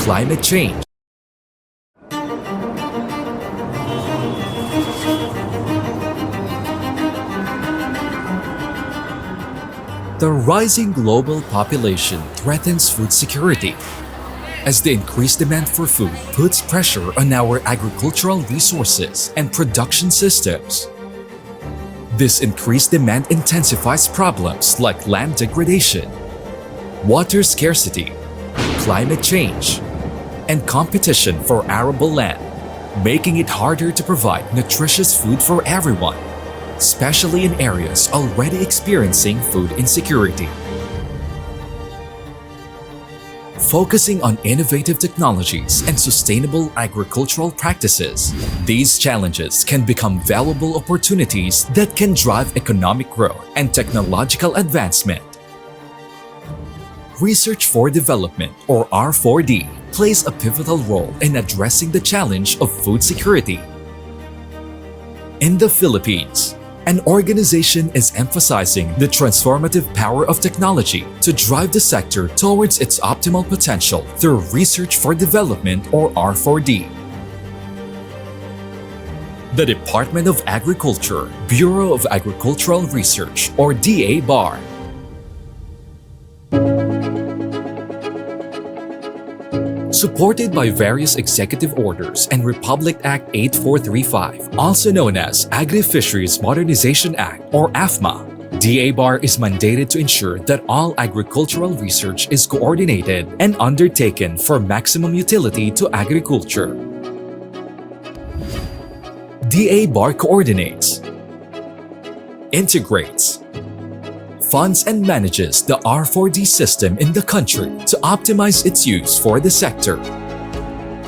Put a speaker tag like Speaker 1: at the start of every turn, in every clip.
Speaker 1: Climate change. The rising global population threatens food security, as the increased demand for food puts pressure on our agricultural resources and production systems. This increased demand intensifies problems like land degradation, water scarcity, climate change, and competition for arable land, making it harder to provide nutritious food for everyone, especially in areas already experiencing food insecurity. Focusing on innovative technologies and sustainable agricultural practices, these challenges can become valuable opportunities that can drive economic growth and technological advancement. Research for Development, or R4D, plays a pivotal role in addressing the challenge of food security. In the Philippines, an organization is emphasizing the transformative power of technology to drive the sector towards its optimal potential through Research for Development, or R4D. The Department of Agriculture, Bureau of Agricultural Research, or DA-BAR, supported by various executive orders and Republic Act 8435, also known as Agri-Fisheries Modernization Act, or AFMA, DA-BAR is mandated to ensure that all agricultural research is coordinated and undertaken for maximum utility to agriculture. DA-BAR coordinates, integrates, funds and manages the R4D system in the country to optimize its use for the sector.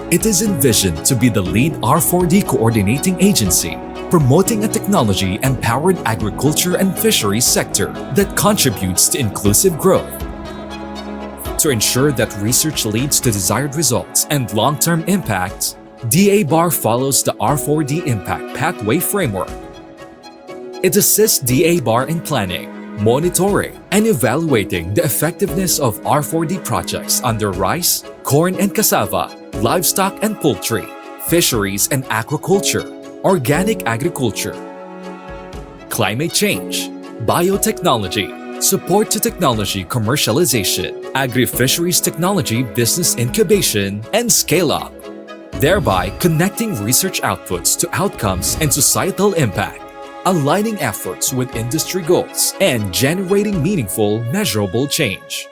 Speaker 1: It is envisioned to be the lead R4D coordinating agency, promoting a technology-empowered agriculture and fisheries sector that contributes to inclusive growth. To ensure that research leads to desired results and long-term impacts, DA-BAR follows the R4D Impact Pathway Framework. It assists DA-BAR in planning, monitoring, and evaluating the effectiveness of R4D projects under rice, corn and cassava, livestock and poultry, fisheries and aquaculture, organic agriculture, climate change, biotechnology, support to technology commercialization, agri-fisheries technology business incubation, and scale-up, thereby connecting research outputs to outcomes and societal impact, aligning efforts with industry goals, and generating meaningful, measurable change.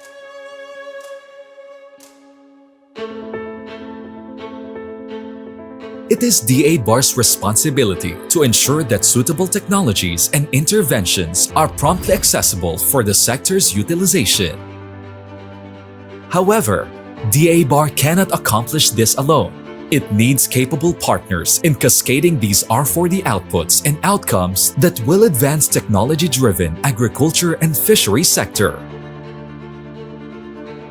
Speaker 1: It is DA-BAR's responsibility to ensure that suitable technologies and interventions are promptly accessible for the sector's utilization. However, DA-BAR cannot accomplish this alone. It needs capable partners in cascading these R4D outputs and outcomes that will advance technology-driven agriculture and fisheries sector.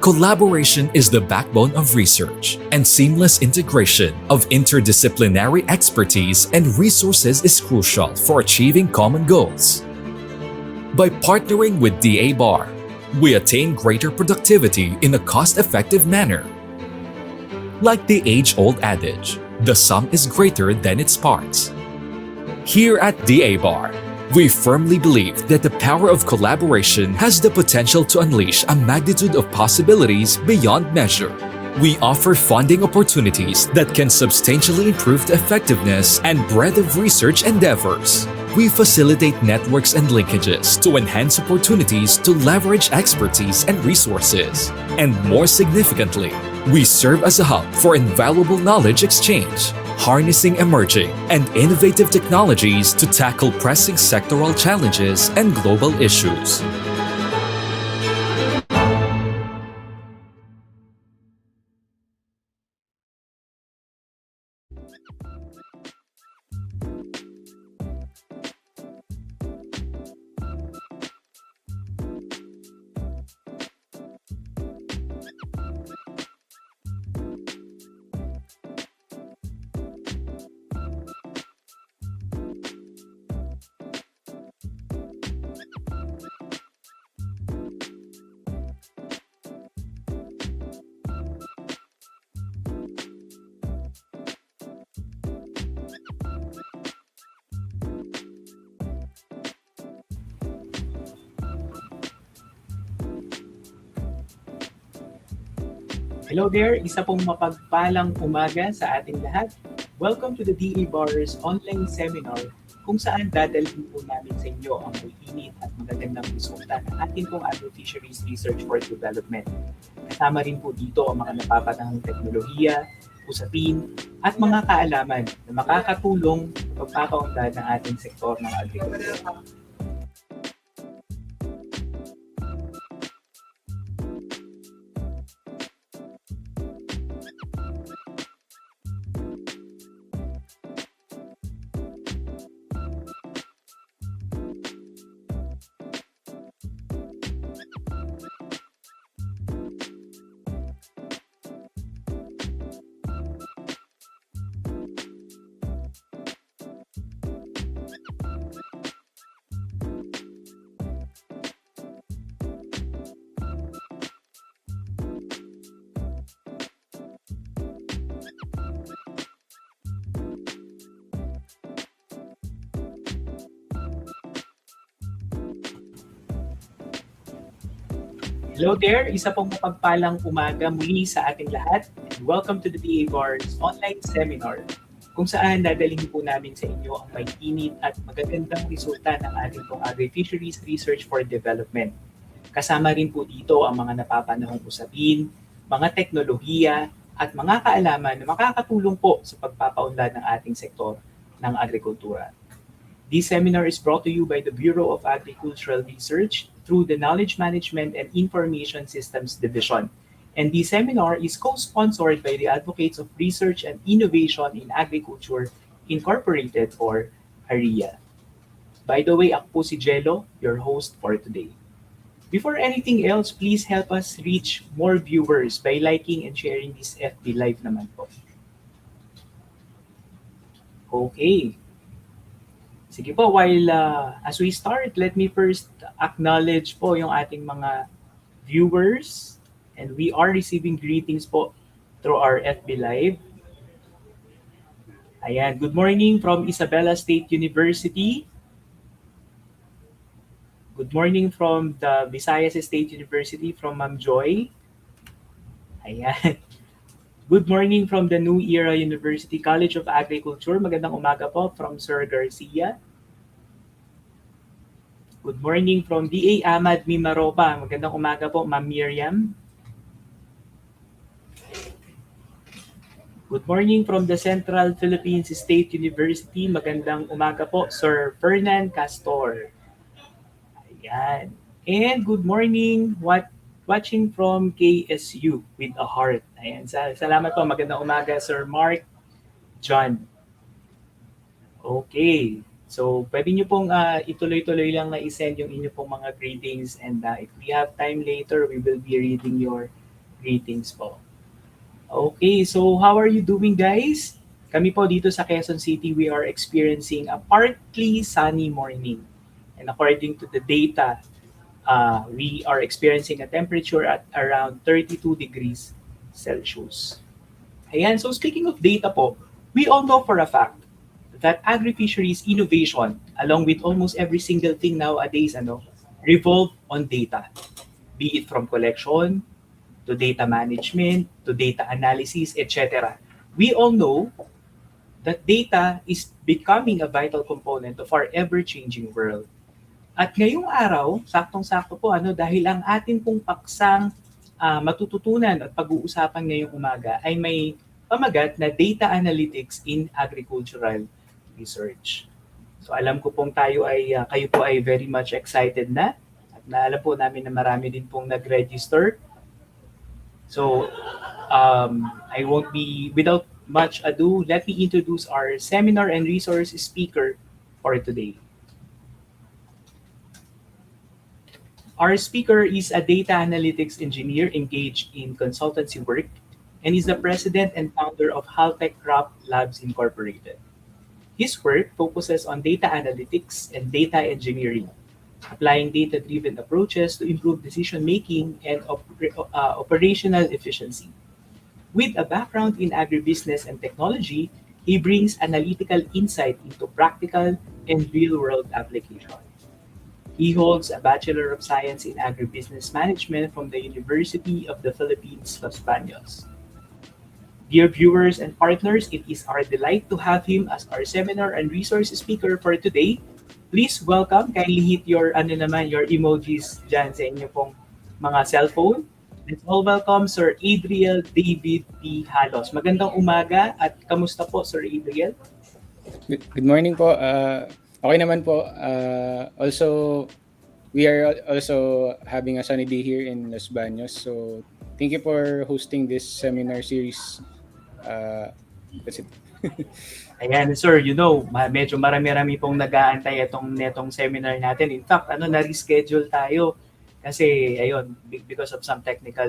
Speaker 1: Collaboration is the backbone of research, and seamless integration of interdisciplinary expertise and resources is crucial for achieving common goals. By partnering with DA-BAR, we attain greater productivity in a cost-effective manner. Like the age-old adage, the sum is greater than its parts. Here at DA-BAR, we firmly believe that the power of collaboration has the potential to unleash a magnitude of possibilities beyond measure. We offer funding opportunities that can substantially improve the effectiveness and breadth of research endeavors. We facilitate networks and linkages to enhance opportunities to leverage expertise and resources. And more significantly, we serve as a hub for invaluable knowledge exchange, harnessing emerging and innovative technologies to tackle pressing sectoral challenges and global issues.
Speaker 2: Hello there, isa pong mapagpalang umaga sa ating lahat. Welcome to the DA Bars online seminar kung saan dadalhin po namin sa inyo ang mainit at magagandang resulta ng ating pong Agro-Fisheries Research for Development. Kasama rin po dito ang mga napapanahong teknolohiya, usapin, at mga kaalaman na makakatulong sa pagpapaunlad ng ating sektor ng agrikultura. Hello there, isa pong mapagpalang umaga muli sa ating lahat. Welcome to the DA Bars online seminar kung saan dadalhin po namin sa inyo ang may init at magagandang resulta ng ating pong Agri-Fisheries Research for Development. Kasama rin po dito ang mga napapanahong usapin, mga teknolohiya at mga kaalaman na makakatulong po sa pagpapaunlad ng ating sektor ng agrikultura. This seminar is brought to you by the Bureau of Agricultural Research through the Knowledge Management and Information Systems Division. And this seminar is co-sponsored by the Advocates of Research and Innovation in Agriculture Incorporated or ARIA. By the way, ako po si Jello, your host for today. Before anything else, please help us reach more viewers by liking and sharing this FB Live naman po. Okay. Sige po, while as we start, let me first acknowledge po yung ating mga viewers, and we are receiving greetings po through our FB Live. Ayan, good morning from Isabela State University. Good morning from the Visayas State University from Ma'am Joy. Ayan. Good morning from the New Era University College of Agriculture. Magandang umaga po from Sir Garcia. Good morning from DA Ahmad Mimaropa. Magandang umaga po, Ma'am Miriam. Good morning from the Central Philippines State University. Magandang umaga po, Sir Fernan Castor. Ayan. And good morning, watching from KSU with a heart. Ayan. Salamat po. Magandang umaga, Sir Mark John. Okay. So, pwede nyo pong ituloy-tuloy lang na isend yung inyo pong mga greetings, and if we have time later, we will be reading your greetings po. Okay, so how are you doing, guys? Kami po dito sa Quezon City, we are experiencing a partly sunny morning. And according to the data, we are experiencing a temperature at around 32 degrees Celsius. Ayan, so speaking of data po, we all know for a fact that agri-fisheries innovation, along with almost every single thing nowadays, revolve on data. Be it from collection, to data management, to data analysis, etc. We all know that data is becoming a vital component of our ever-changing world. At ngayong araw, saktong-sakto po, dahil ang ating pong paksang matututunan at pag-uusapan ngayong umaga ay may pamagat na data analytics in agricultural research. So alam ko pong kayo po ay very much excited na, at naalam po namin na marami din pong nag-register. So I won't be, without much ado, let me introduce our seminar and resource speaker for today. Our speaker is a data analytics engineer engaged in consultancy work and is the president and founder of Haltech Crop Labs Incorporated. His work focuses on data analytics and data engineering, applying data-driven approaches to improve decision-making and operational efficiency. With a background in agribusiness and technology, he brings analytical insight into practical and real-world applications. He holds a Bachelor of Science in Agribusiness Management from the University of the Philippines, Los Baños. Dear viewers and partners, it is our delight to have him as our seminar and resource speaker for today. Please welcome, kindly hit your your emojis dyan sa inyo pong mga cellphone. Let's all welcome Sir Adriel David P. Halos. Magandang umaga at kamusta po Sir Adriel?
Speaker 3: Good morning po. Okay naman po. Also, we are also having a sunny day here in Los Baños. So, thank you for hosting this seminar series. That's it.
Speaker 2: Ayan, sir, medyo marami-rami pong nag-aantay netong seminar natin. In fact, na-reschedule tayo kasi, ayun, because of some technical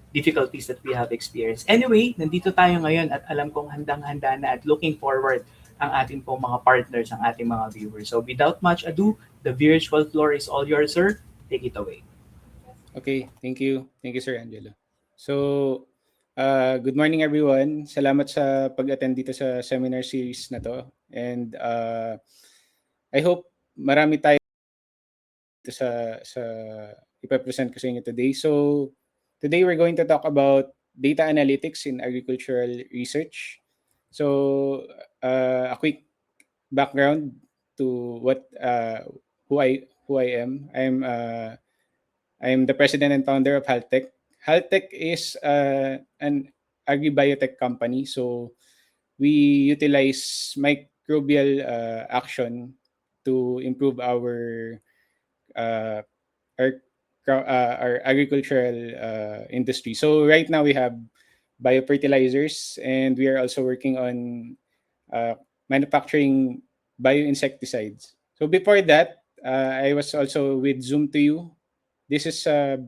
Speaker 2: difficulties that we have experienced. Anyway, nandito tayo ngayon at alam kong handang-handa na at looking forward ang ating pong mga partners, ang ating mga viewers. So, without much ado, the virtual floor is all yours, sir. Take it away.
Speaker 3: Okay, thank you. Thank you, Sir Angelo. So, good morning everyone. Salamat sa pag-attend dito sa seminar series na to. And I hope marami tayo dito sa ipapresent ko sa inyo today. So, today we're going to talk about data analytics in agricultural research. So, a quick background to who I am. I'm the president and founder of Haltech. Haltech is an agribiotech company. So we utilize microbial action to improve our agricultural industry. So right now we have biofertilizers, and we are also working on manufacturing bioinsecticides. So before that, I was also with Zoom2U. This is a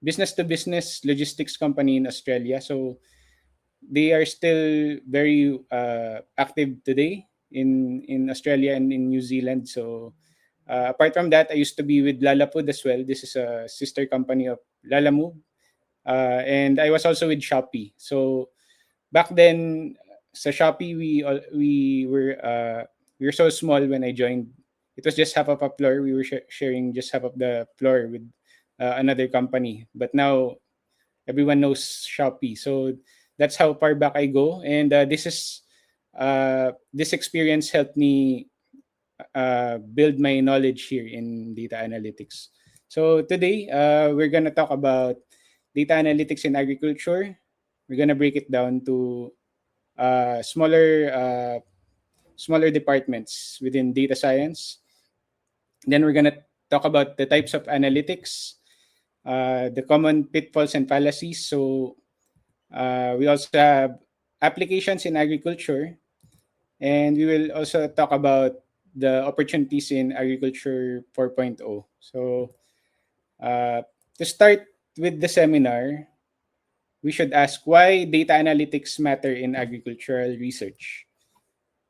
Speaker 3: business-to-business logistics company in Australia. So they are still very active today in Australia and in New Zealand. So apart from that, I used to be with Lalafood as well. This is a sister company of Lalamove. And I was also with Shopee. So back then, sa Shopee, we were so small when I joined. It was just half of a floor. We were sharing just half of the floor with another company. But now everyone knows Shopee. So that's how far back I go. And this experience helped me build my knowledge here in data analytics. So today we're going to talk about data analytics in agriculture. We're going to break it down to smaller departments within data science. Then we're going to talk about the types of analytics, the common pitfalls and fallacies. So we also have applications in agriculture, and we will also talk about the opportunities in agriculture 4.0. So to start with the seminar, we should ask why data analytics matter in agricultural research.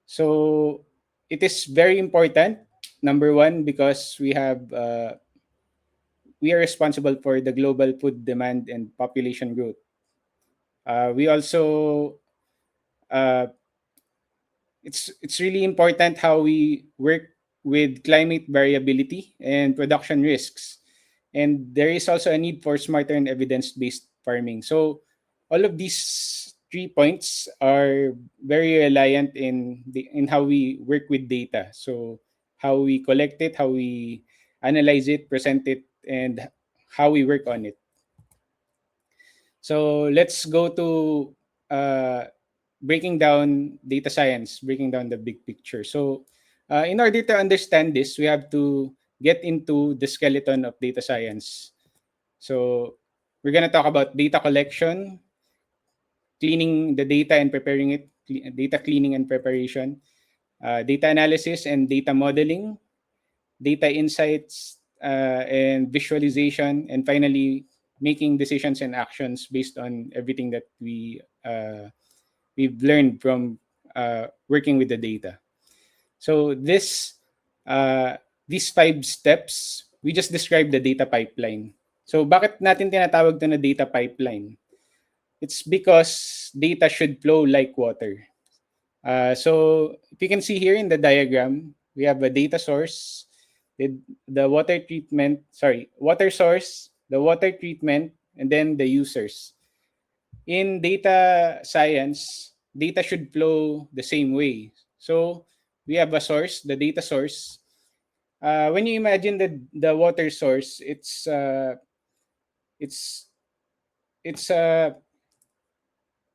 Speaker 3: So it is very important. Number one, because we are responsible for the global food demand and population growth. We also it's really important how we work with climate variability and production risks. And there is also a need for smarter and evidence-based farming. So all of these 3 points are very reliant in how we work with data. So how we collect it, how we analyze it, present it, and how we work on it. So let's go to breaking down data science, breaking down the big picture. So in order to understand this, we have to get into the skeleton of data science. So we're going to talk about data collection, cleaning the data and preparing it, data cleaning and preparation, data analysis and data modeling, data insights and visualization, and finally making decisions and actions based on everything that we've learned from working with the data. So these 5 steps, we just described the data pipeline. So bakit natin tinatawag ito na data pipeline? It's because data should flow like water. So if you can see here in the diagram, we have a data source, the water source, the water treatment, and then the users. In data science, data should flow the same way. So we have a source, the data source. When you imagine the water source, it's it's a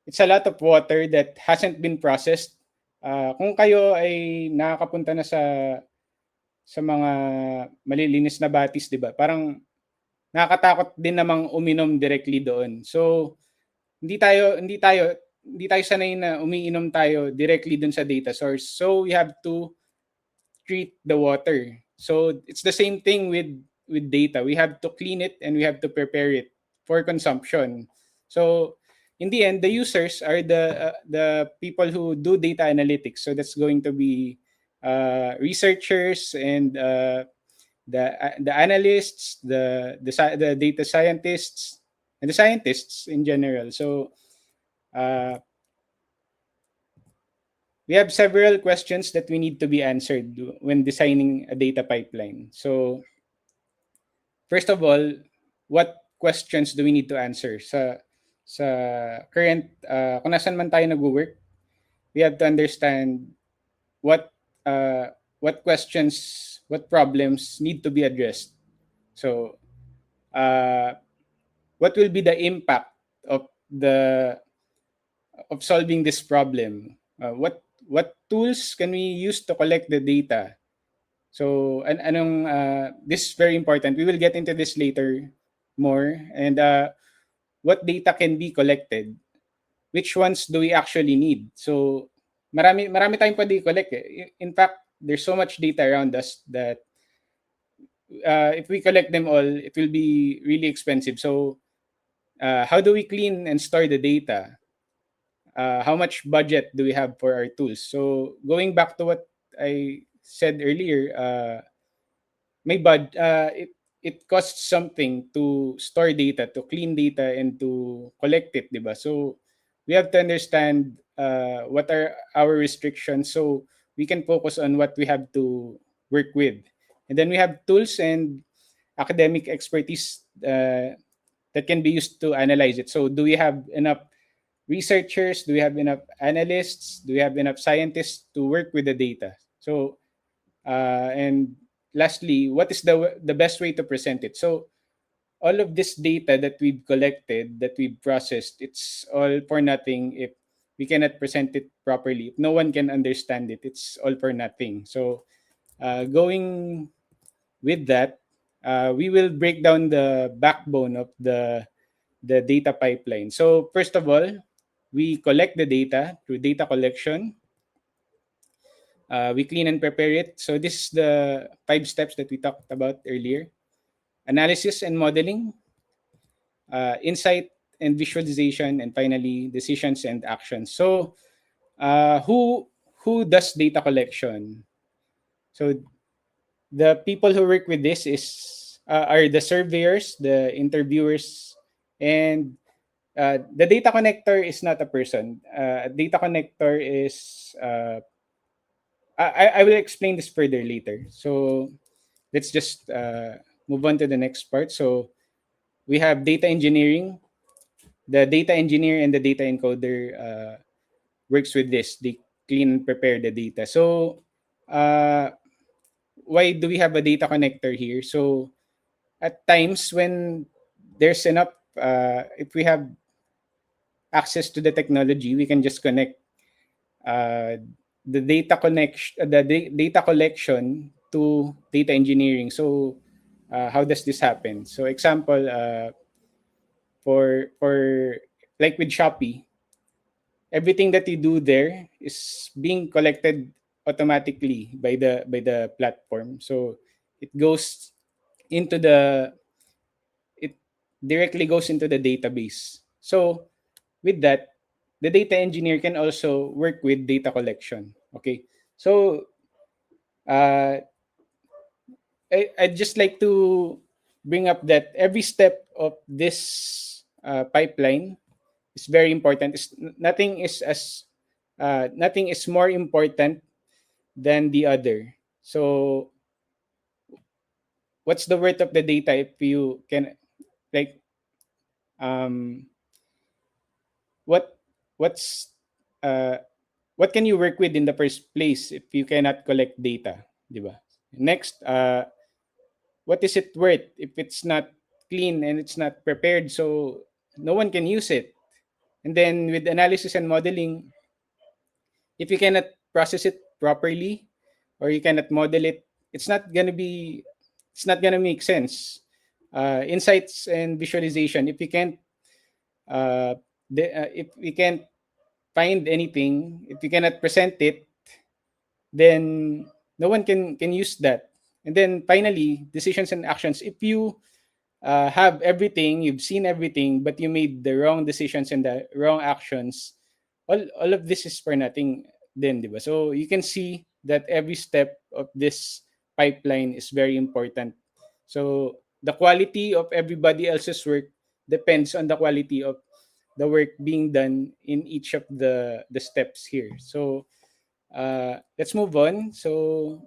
Speaker 3: it's a lot of water that hasn't been processed. Kung kayo ay nakakapunta na sa mga malilinis na batis, 'di ba? Parang nakakatakot din namang uminom directly doon. So hindi tayo sanay na umiinom tayo directly dun sa data source. So we have to treat the water. So it's the same thing with data. We have to clean it and we have to prepare it for consumption. So in the end, the users are the people who do data analytics. So that's going to be researchers and the analysts, the data scientists, and the scientists in general. So we have several questions that we need to be answered when designing a data pipeline. So first of all, what questions do we need to answer sa current kung nasan man tayo nag-work? We have to understand what questions, what problems need to be addressed. So what will be the impact of solving this problem? What tools can we use to collect the data? So this is very important. We will get into this later more. And what data can be collected? Which ones do we actually need? So marami tayong pwede collect. In fact, there's so much data around us that if we collect them all, it will be really expensive. So how do we clean and store the data? How much budget do we have for our tools? So going back to what I said earlier, it costs something to store data, to clean data, and to collect it, diba? So we have to understand what are our restrictions so we can focus on what we have to work with. And then we have tools and academic expertise that can be used to analyze it. So do we have enough researchers? Do we have enough analysts? Do we have enough scientists to work with the data? So and lastly, what is the best way to present it? So all of this data that we've collected, that we've processed, it's all for nothing if we cannot present it properly. If no one can understand it, it's all for nothing. So going with that, we will break down the backbone of the data pipeline. So first of all, we collect the data through data collection. We clean and prepare it. So this is the 5 steps that we talked about earlier. Analysis and modeling, insight and visualization, and finally, decisions and actions. So who does data collection? So the people who work with this are the surveyors, the interviewers, and the data connector is not a person. A data connector is I will explain this further later. So let's just move on to the next part. So we have data engineering. The data engineer and the data encoder works with this. They clean and prepare the data. So why do we have a data connector here? So at times when there's enough, if we have access to the technology, we can just connect the data collection to data engineering. So how does this happen? So example, for like with Shopee, everything that you do there is being collected automatically by the platform. So it directly goes into the database. So with that, the data engineer can also work with data collection. Okay, so I'd just like to bring up that every step of this pipeline is very important. Nothing is more important than the other. So what's the worth of the data if you can, like, um, what what's uh, what can you work with in the first place if you cannot collect data, di ba? Next, what is it worth if it's not clean and it's not prepared, so no one can use it? And then with analysis and modeling, if you cannot process it properly or you cannot model it, it's not gonna be it's not gonna make sense. Insights and visualization, if you can't if we can't find anything, if you cannot present it, then no one can use that. And then finally, decisions and actions. If you have everything, you've seen everything, but you made the wrong decisions and the wrong actions, all of this is for nothing then, di ba? So you can see that every step of this pipeline is very important. So the quality of everybody else's work depends on the quality of the work being done in each of the steps here. So let's move on. So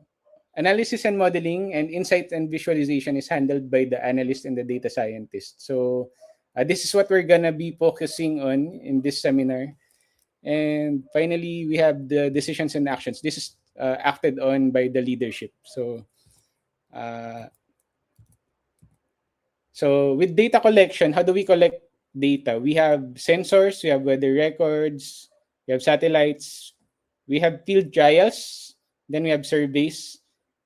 Speaker 3: analysis and modeling and insight and visualization is handled by the analyst and the data scientist. So this is what we're gonna be focusing on in this seminar. And finally, we have the decisions and actions. This is acted on by the leadership. Uh, so with data collection, how do we collect data? We have sensors, we have weather records, we have satellites, we have field trials, then we have surveys,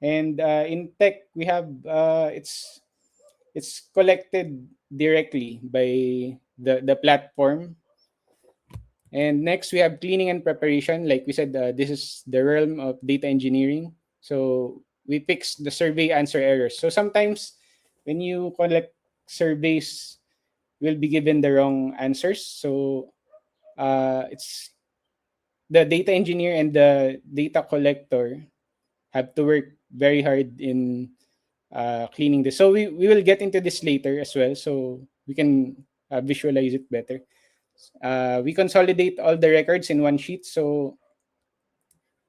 Speaker 3: and in tech we have it's collected directly by the platform. And next we have cleaning and preparation. Like we said, this is the realm of data engineering. So we fix the survey answer errors. So sometimes when you collect surveys, will be given the wrong answers. So it's the data engineer and the data collector have to work very hard in cleaning this. So we will get into this later as well, so we can visualize it better. We consolidate all the records in one sheet. So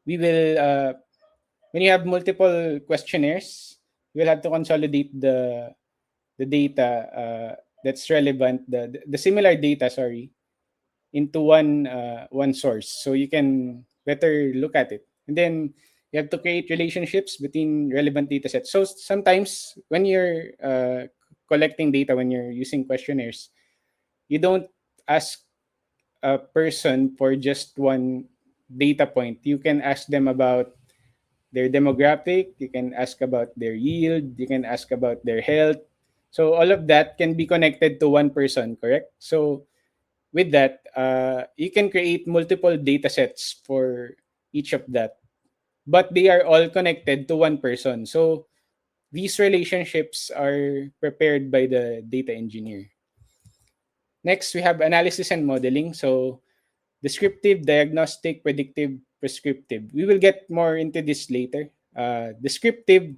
Speaker 3: we will, when you have multiple questionnaires, you will have to consolidate the data that's relevant, the similar data, sorry, into one source, so you can better look at it. And then you have to create relationships between relevant data sets. So sometimes when you're collecting data, when you're using questionnaires, you don't ask a person for just one data point. You can ask them about their demographic, you can ask about their yield, you can ask about their health. So all of that can be connected to one person, correct? So with that, you can create multiple data sets for each of that, but they are all connected to one person. So these relationships are prepared by the data engineer. Next, we have analysis and modeling. So descriptive, diagnostic, predictive, prescriptive. We will get more into this later. Descriptive,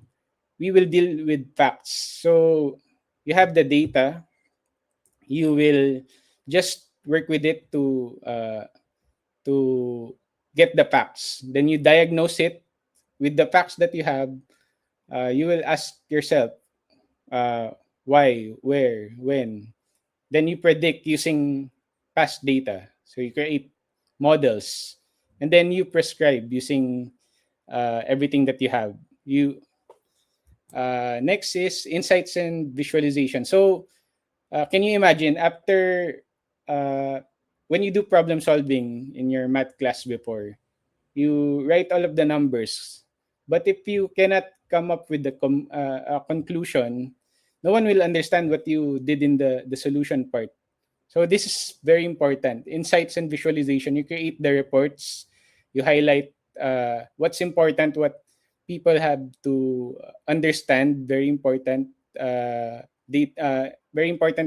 Speaker 3: we will deal with facts. So you have the data, you will just work with it to get the facts. Then you diagnose it with the facts that you have. You will ask yourself why, where, when. Then you predict using past data. So you create models, and then you prescribe using everything that you have. You next is insights and visualization. So can you imagine after when you do problem solving in your math class before, you write all of the numbers, but if you cannot come up with a conclusion, no one will understand what you did in the solution part. So this is very important. Insights and visualization. You create the reports, you highlight what's important, what people have to understand. Very important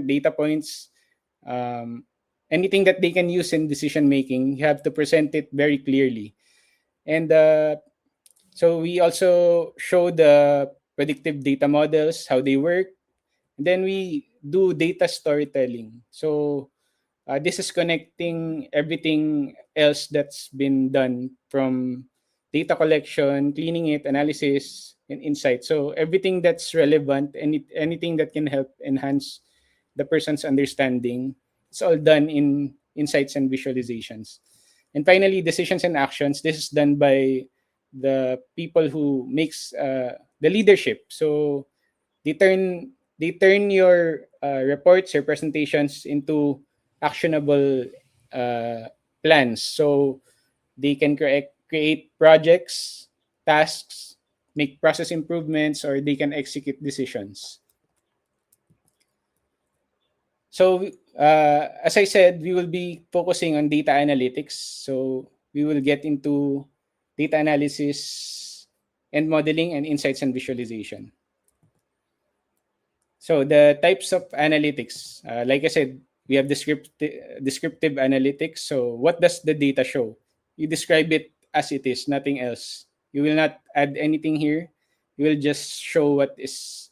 Speaker 3: data points. Anything that they can use in decision making, you have to present it very clearly. And so we also show the predictive data models, how they work. And then we do data storytelling. So this is connecting everything else that's been done from data collection, cleaning it, analysis, and insight. So everything that's relevant, anything that can help enhance the person's understanding, it's all done in insights and visualizations. And finally, decisions and actions. This is done by the people who makes the leadership. So they turn your reports, your presentations into actionable uh, plans. So they can create projects, tasks, make process improvements, or they can execute decisions. So, as I said, we will be focusing on data analytics. So, we will get into data analysis and modeling and insights and visualization. So, the types of analytics, like I said, we have descriptive analytics. So, what does the data show? You describe it as it is, nothing else. You will not add anything here. You will just show what it is.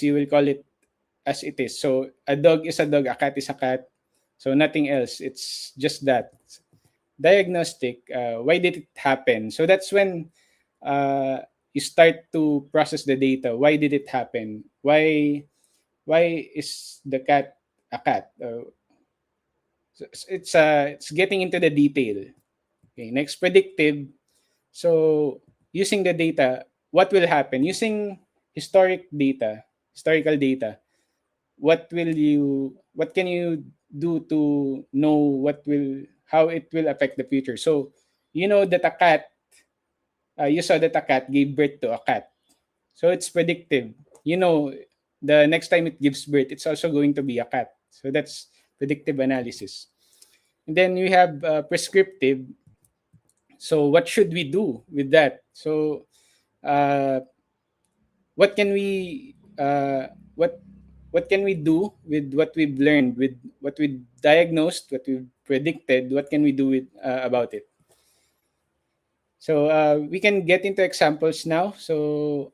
Speaker 3: You will call it as it is. So a dog is a dog, a cat is a cat. So nothing else. It's just that. Diagnostic. Why did it happen? So that's when you start to process the data. Why did it happen? Why is the cat a cat? So it's getting into the detail. Okay. Next, predictive. So using the data, what will happen? Using historical data, what can you do to know how it will affect the future? So you know that you saw that a cat gave birth to a cat. So it's predictive. You know, the next time it gives birth, it's also going to be a cat. So that's predictive analysis. And then we have prescriptive. So what should we do with that? So uh, what can we what can we do with what we've learned, with what we diagnosed, what we've predicted? What can we do about it? So we can get into examples now. So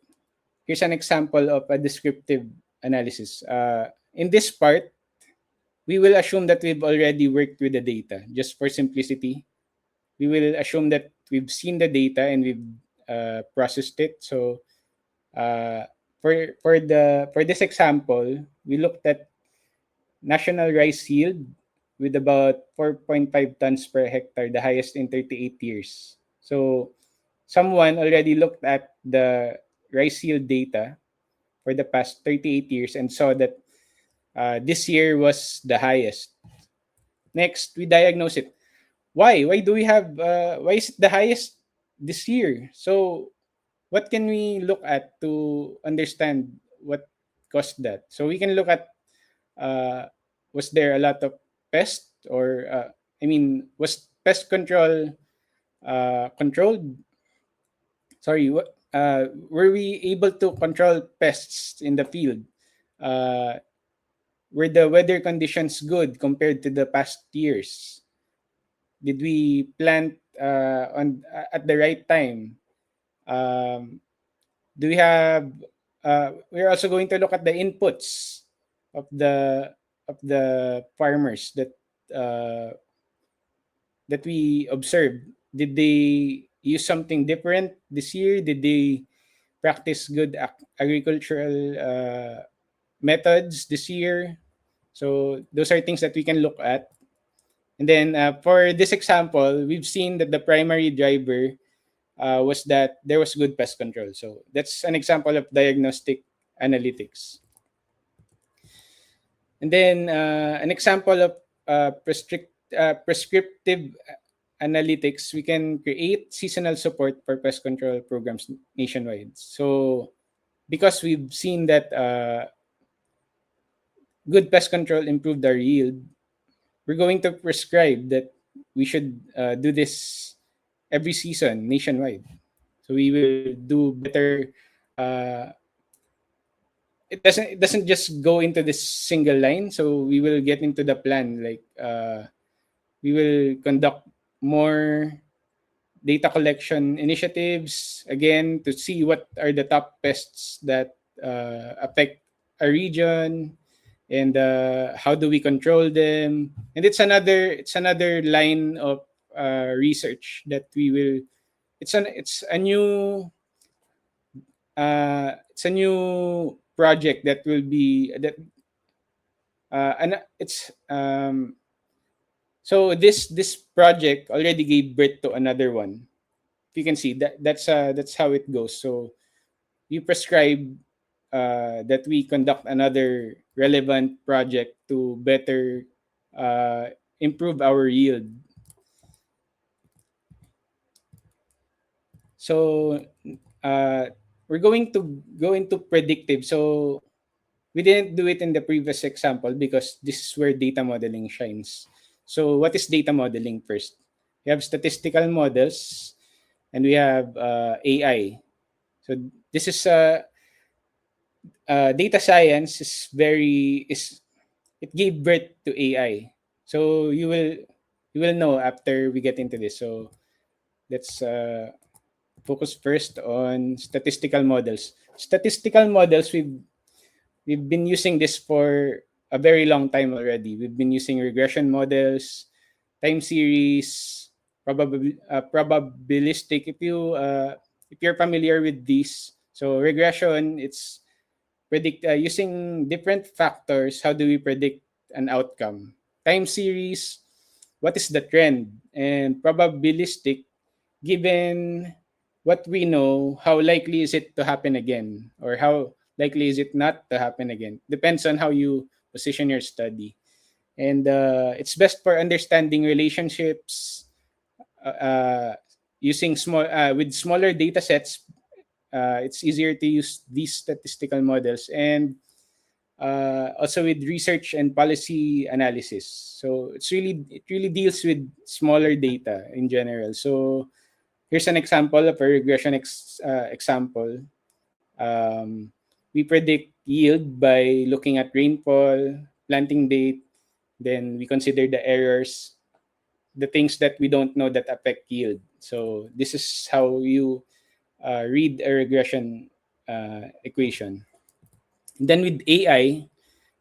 Speaker 3: here's an example of a descriptive analysis. In this part, we will assume that we've already worked with the data. Just for simplicity, we will assume that we've seen the data and we've processed it. So for this example, we looked at national rice yield with about 4.5 tons per hectare, the highest in 38 years. So someone already looked at the rice yield data for the past 38 years and saw that this year was the highest. Next, we diagnose it. Why? Why is it the highest this year? So what can we look at to understand what caused that? So we can look at was there a lot of pest, or was pest control controlled? Sorry, were we able to control pests in the field? Were the weather conditions good compared to the past years? Did we plant at the right time? Do we have? We're also going to look at the inputs of the farmers uh, that we observed. Did they use something different this year? Did they practice good agricultural methods this year? So those are things that we can look at. And then for this example, we've seen that the primary driver was that there was good pest control. So that's an example of diagnostic analytics. And then an example of prescriptive analytics, we can create seasonal support for pest control programs nationwide. So because we've seen that good pest control improved our yield, we're going to prescribe that we should do this every season nationwide. So we will do better. It doesn't just go into this single line. So we will get into the plan. Like we will conduct more data collection initiatives again to see what are the top pests that affect a region, and how do we control them. And it's another line of research that we will. It's a new it's a new project that will be that and it's so this project already gave birth to another one. If you can see that's how it goes. So you prescribe that we conduct another relevant project to better improve our yield. So uh, we're going to go into predictive. So we didn't do it in the previous example because this is where data modeling shines. So what is data modeling first? We have statistical models and we have AI. So this is data science is it gave birth to AI. So you will know after we get into this. So let's focus first on statistical models. Statistical models we've been using this for a very long time already. We've been using regression models, time series, probabilistic. If you're familiar with these, so regression, it's predict using different factors. How do we predict an outcome? Time series, what is the trend? And probabilistic, given what we know, how likely is it to happen again, or how likely is it not to happen again? Depends on how you position your study, and it's best for understanding relationships using small with smaller data sets. It's easier to use these statistical models, and also with research and policy analysis. So it really deals with smaller data in general. So here's an example of a regression example. We predict yield by looking at rainfall, planting date, then we consider the errors, the things that we don't know that affect yield. So this is how you read a regression equation. Then with AI,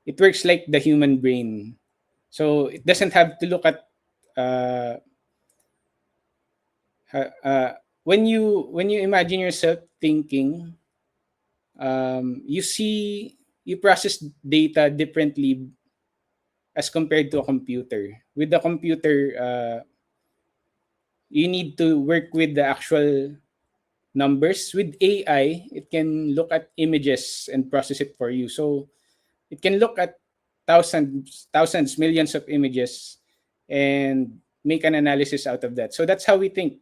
Speaker 3: it works like the human brain. So it doesn't have to look at uh, when you imagine yourself thinking, you process data differently as compared to a computer. With the computer, you need to work with the actual numbers. With AI, it can look at images and process it for you. So it can look at thousands, millions of images and make an analysis out of that. So that's how we think,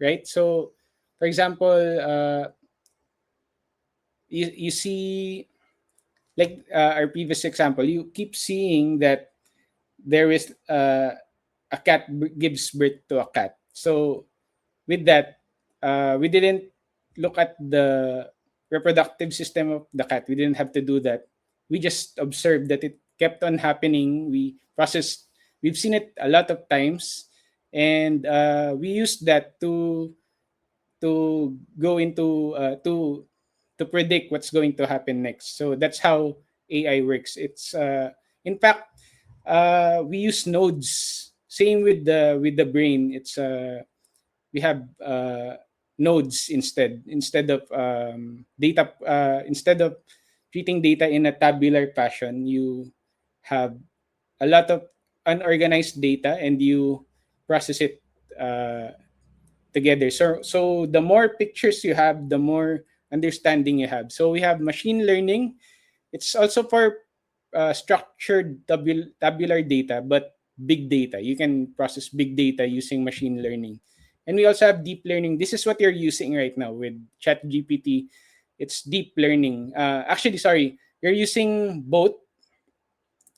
Speaker 3: right? So, for example, you see, like our previous example, you keep seeing that there is a cat gives birth to a cat. So with that, we didn't look at the reproductive system of the cat. We didn't have to do that. We just observed that it kept on happening. We've seen it a lot of times, and we used that to go into to predict what's going to happen next. So that's how AI works. It's in fact we use nodes. Same with the brain. It's we have nodes instead of data instead of treating data in a tabular fashion. You have a lot of unorganized data and you process it together. So the more pictures you have, the more understanding you have. So we have machine learning. It's also for structured tabular data, but big data. You can process big data using machine learning. And we also have deep learning. This is what you're using right now with ChatGPT. It's deep learning. Actually, sorry, you're using both,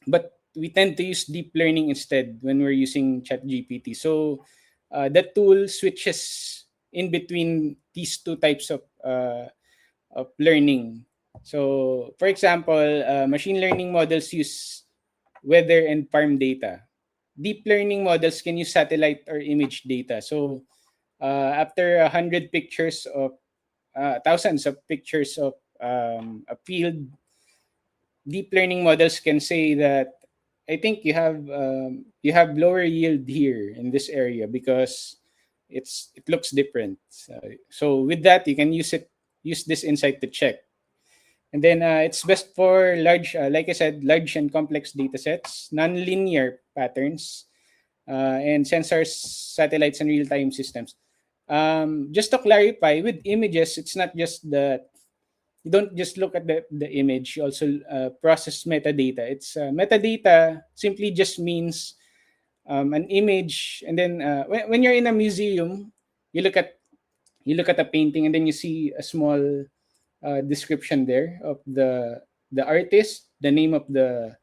Speaker 3: but we tend to use deep learning instead when we're using ChatGPT. So the tool switches in between these two types of learning. So, for example, machine learning models use weather and farm data. Deep learning models can use satellite or image data. So, after 100 pictures of thousands of pictures of a field, deep learning models can say that I think you have lower yield here in this area because it looks different. So with that, you can use it use this insight to check. And then it's best for large, like I said, large and complex data sets, nonlinear patterns, and sensors, satellites, and real-time systems. Just to clarify, with images, it's not just that you don't just look at the image, you also process metadata. It's metadata simply just means an image, and then when you're in a museum, you look at a painting, and then you see a small description there of the artist, the name of the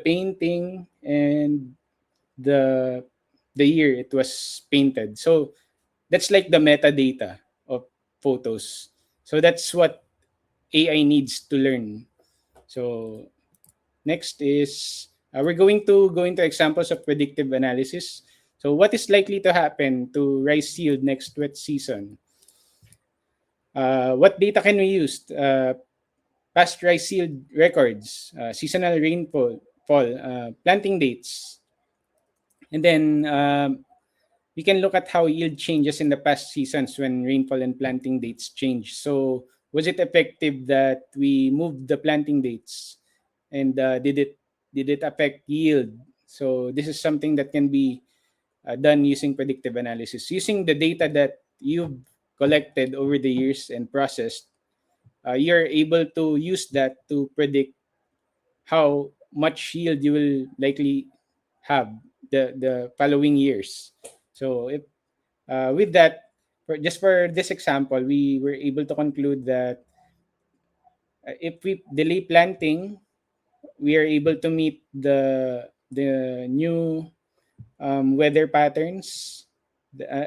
Speaker 3: painting, and the the year it was painted. So that's like the metadata of photos. So that's what AI needs to learn. So next is we're going to go into examples of predictive analysis. So what is likely to happen to rice yield next wet season? What data can we use? Past rice yield records, seasonal rainfall, planting dates, and then we can look at how yield changes in the past seasons when rainfall and planting dates change. So was it effective that we moved the planting dates, and did it affect yield? So this is something that can be done using predictive analysis, using the data that you've collected over the years and processed. You're able to use that to predict how much yield you will likely have the following years. So if with that, just for this example, we were able to conclude that if we delay planting, we are able to meet the new weather patterns.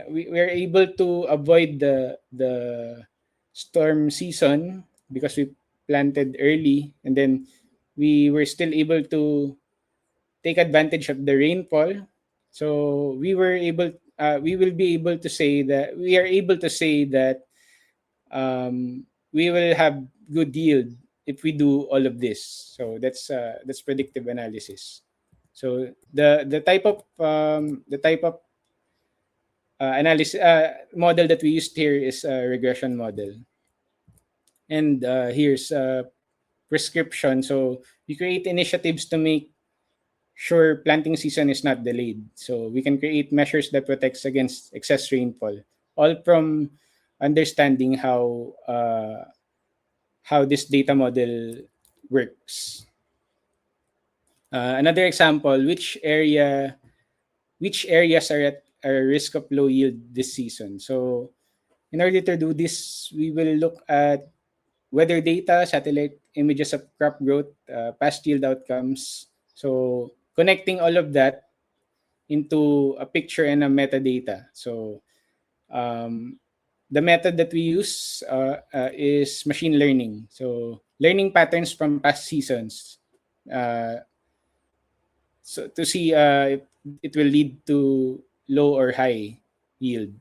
Speaker 3: We are able to avoid the storm season because we planted early, and then we were still able to take advantage of the rainfall. So we will be able to say that we are able to say that we will have good yield if we do all of this. So that's predictive analysis. So the type of analysis model that we used here is a regression model. And here's a prescription. So we create initiatives to make sure planting season is not delayed. So we can create measures that protects against excess rainfall, all from understanding how this data model works. Another example: which areas are at a risk of low yield this season? So in order to do this, we will look at weather data, satellite images of crop growth, past yield outcomes. So connecting all of that into a picture and a metadata. So the method that we use is machine learning. So learning patterns from past seasons. So to see if it will lead to low or high yield.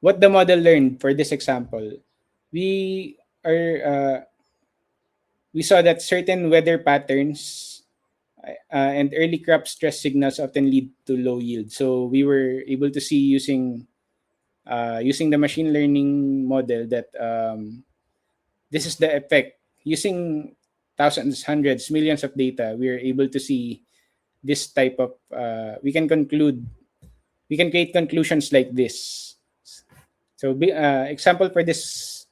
Speaker 3: What the model learned for this example, we saw that certain weather patterns and early crop stress signals often lead to low yield. So we were able to see using the machine learning model that this is the effect. Using thousands, hundreds, millions of data, we are able to see this type of. We can create conclusions like this. So, example for this,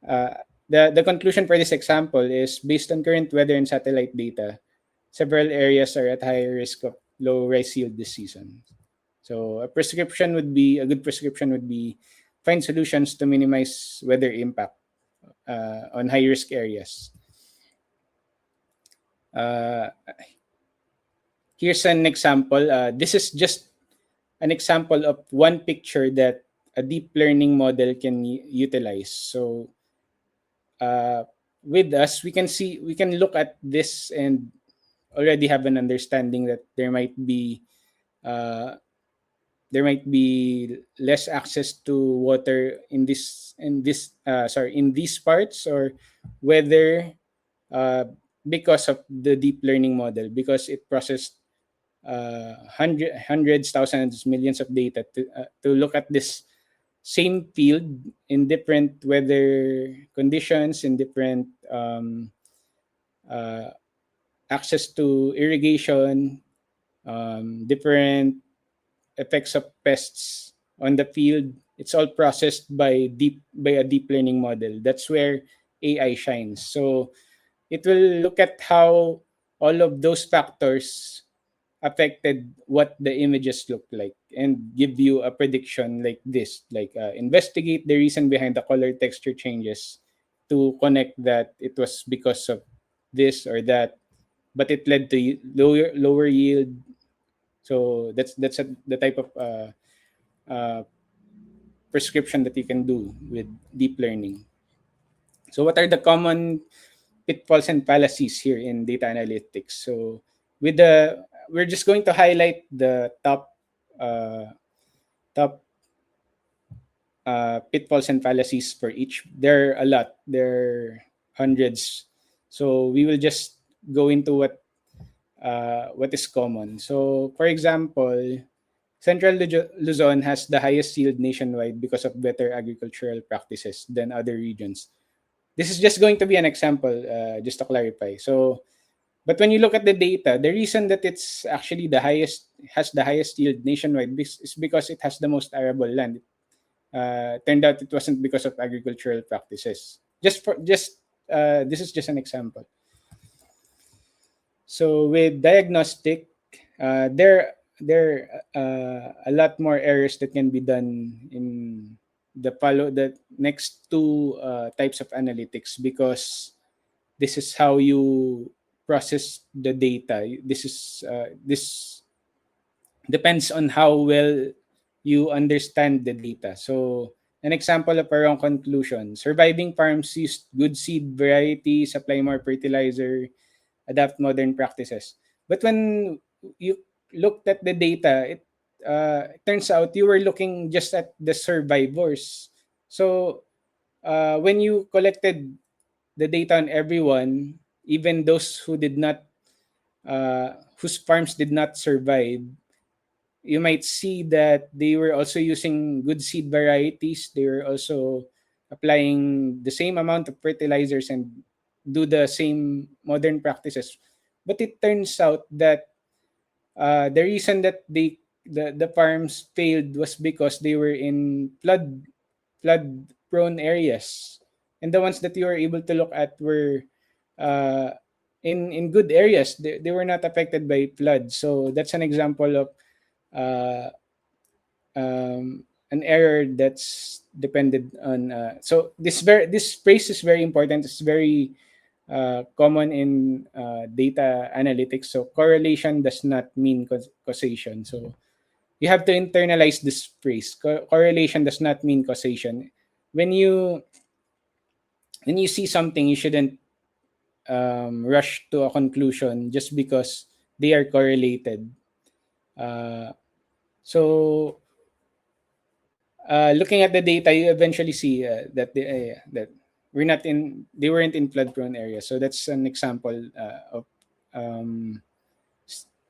Speaker 3: the conclusion for this example is based on current weather and satellite data. Several areas are at higher risk of low rice yield this season. So, a good prescription would be find solutions to minimize weather impact on high risk areas. Here's an example. This is just an example of one picture that a deep learning model can utilize. So with us, we can look at this and already have an understanding that there might be less access to water in these parts, or whether because of the deep learning model, because it processed hundreds, thousands, millions of data to look at this same field in different weather conditions, in different uh, access to irrigation, different effects of pests on the field. It's all processed by a deep learning model. That's where AI shines. So it will look at how all of those factors affected what the images look like and give you a prediction like this, like investigate the reason behind the color texture changes to connect that it was because of this or that, but it led to lower yield. So the type of uh, prescription that you can do with deep learning. So what are the common pitfalls and fallacies here in data analytics? So we're just going to highlight the top pitfalls and fallacies for each. There are a lot. There are hundreds. So we will just go into what is common. So for example, Central Luzon has the highest yield nationwide because of better agricultural practices than other regions. This is just going to be an example, just to clarify. So, but when you look at the data, the reason that it's actually has the highest yield nationwide is because it has the most arable land. Turned out it wasn't because of agricultural practices. This is just an example. So with diagnostic, there are a lot more errors that can be done in the next two types of analytics, because this is how you process the data. This depends on how well you understand the data. So an example of our own conclusion: surviving farms use good seed variety, supply more fertilizer, adapt modern practices. But when you looked at the data, it turns out you were looking just at the survivors. So when you collected the data on everyone, even those whose farms did not survive, you might see that they were also using good seed varieties. They were also applying the same amount of fertilizers and do the same modern practices. But it turns out that the reason that the farms failed was because they were in flood prone areas, and the ones that you were able to look at were uh, in good areas. They were not affected by flood. So that's an example of uh, an error that's depended on. So this phrase is very important. It's very common in data analytics. So correlation does not mean causation. So you have to internalize this phrase. Correlation does not mean causation. When you see something, you shouldn't rush to a conclusion just because they are correlated. So looking at the data, you eventually see that they weren't in flood prone areas. So that's an example of um,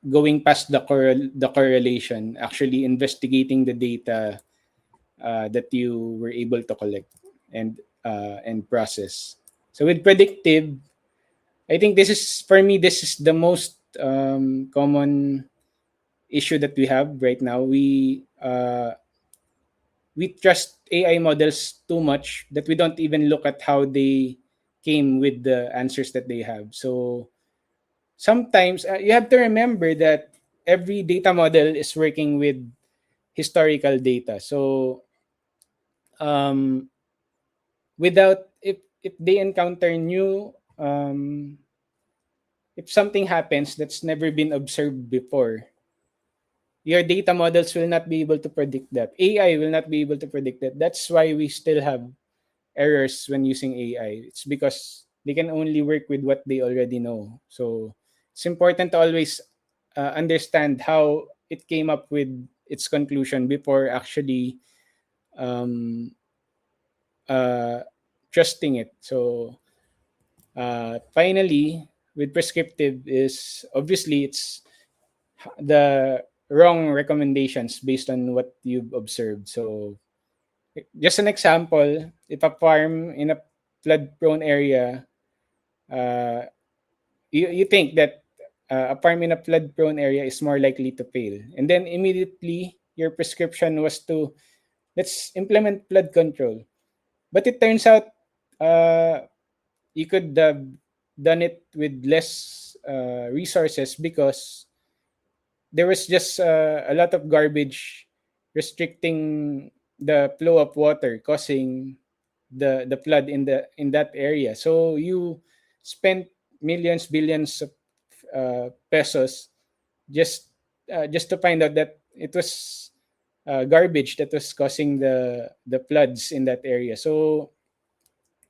Speaker 3: going past the correlation, actually investigating the data that you were able to collect and process. So with predictive, I think this is the most common issue that we have right now. We trust AI models too much that we don't even look at how they came with the answers that they have. So sometimes you have to remember that every data model is working with historical data. So without if they encounter new if something happens that's never been observed before, your data models will not be able to predict that. AI will not be able to predict that. That's why we still have errors when using AI. It's because they can only work with what they already know. So it's important to always understand how it came up with its conclusion before actually um, trusting it. So finally, with prescriptive is obviously it's the wrong recommendations based on what you've observed. So Just an example, if a farm in a flood-prone area, you think that a farm in a flood-prone area is more likely to fail. And then immediately, your prescription was to, let's implement flood control. But it turns out you could have done it with less resources because there was just a lot of garbage restricting the flow of water, causing the flood in that area. So you spent millions, billions of pesos just to find out that it was garbage that was causing the floods in that area. So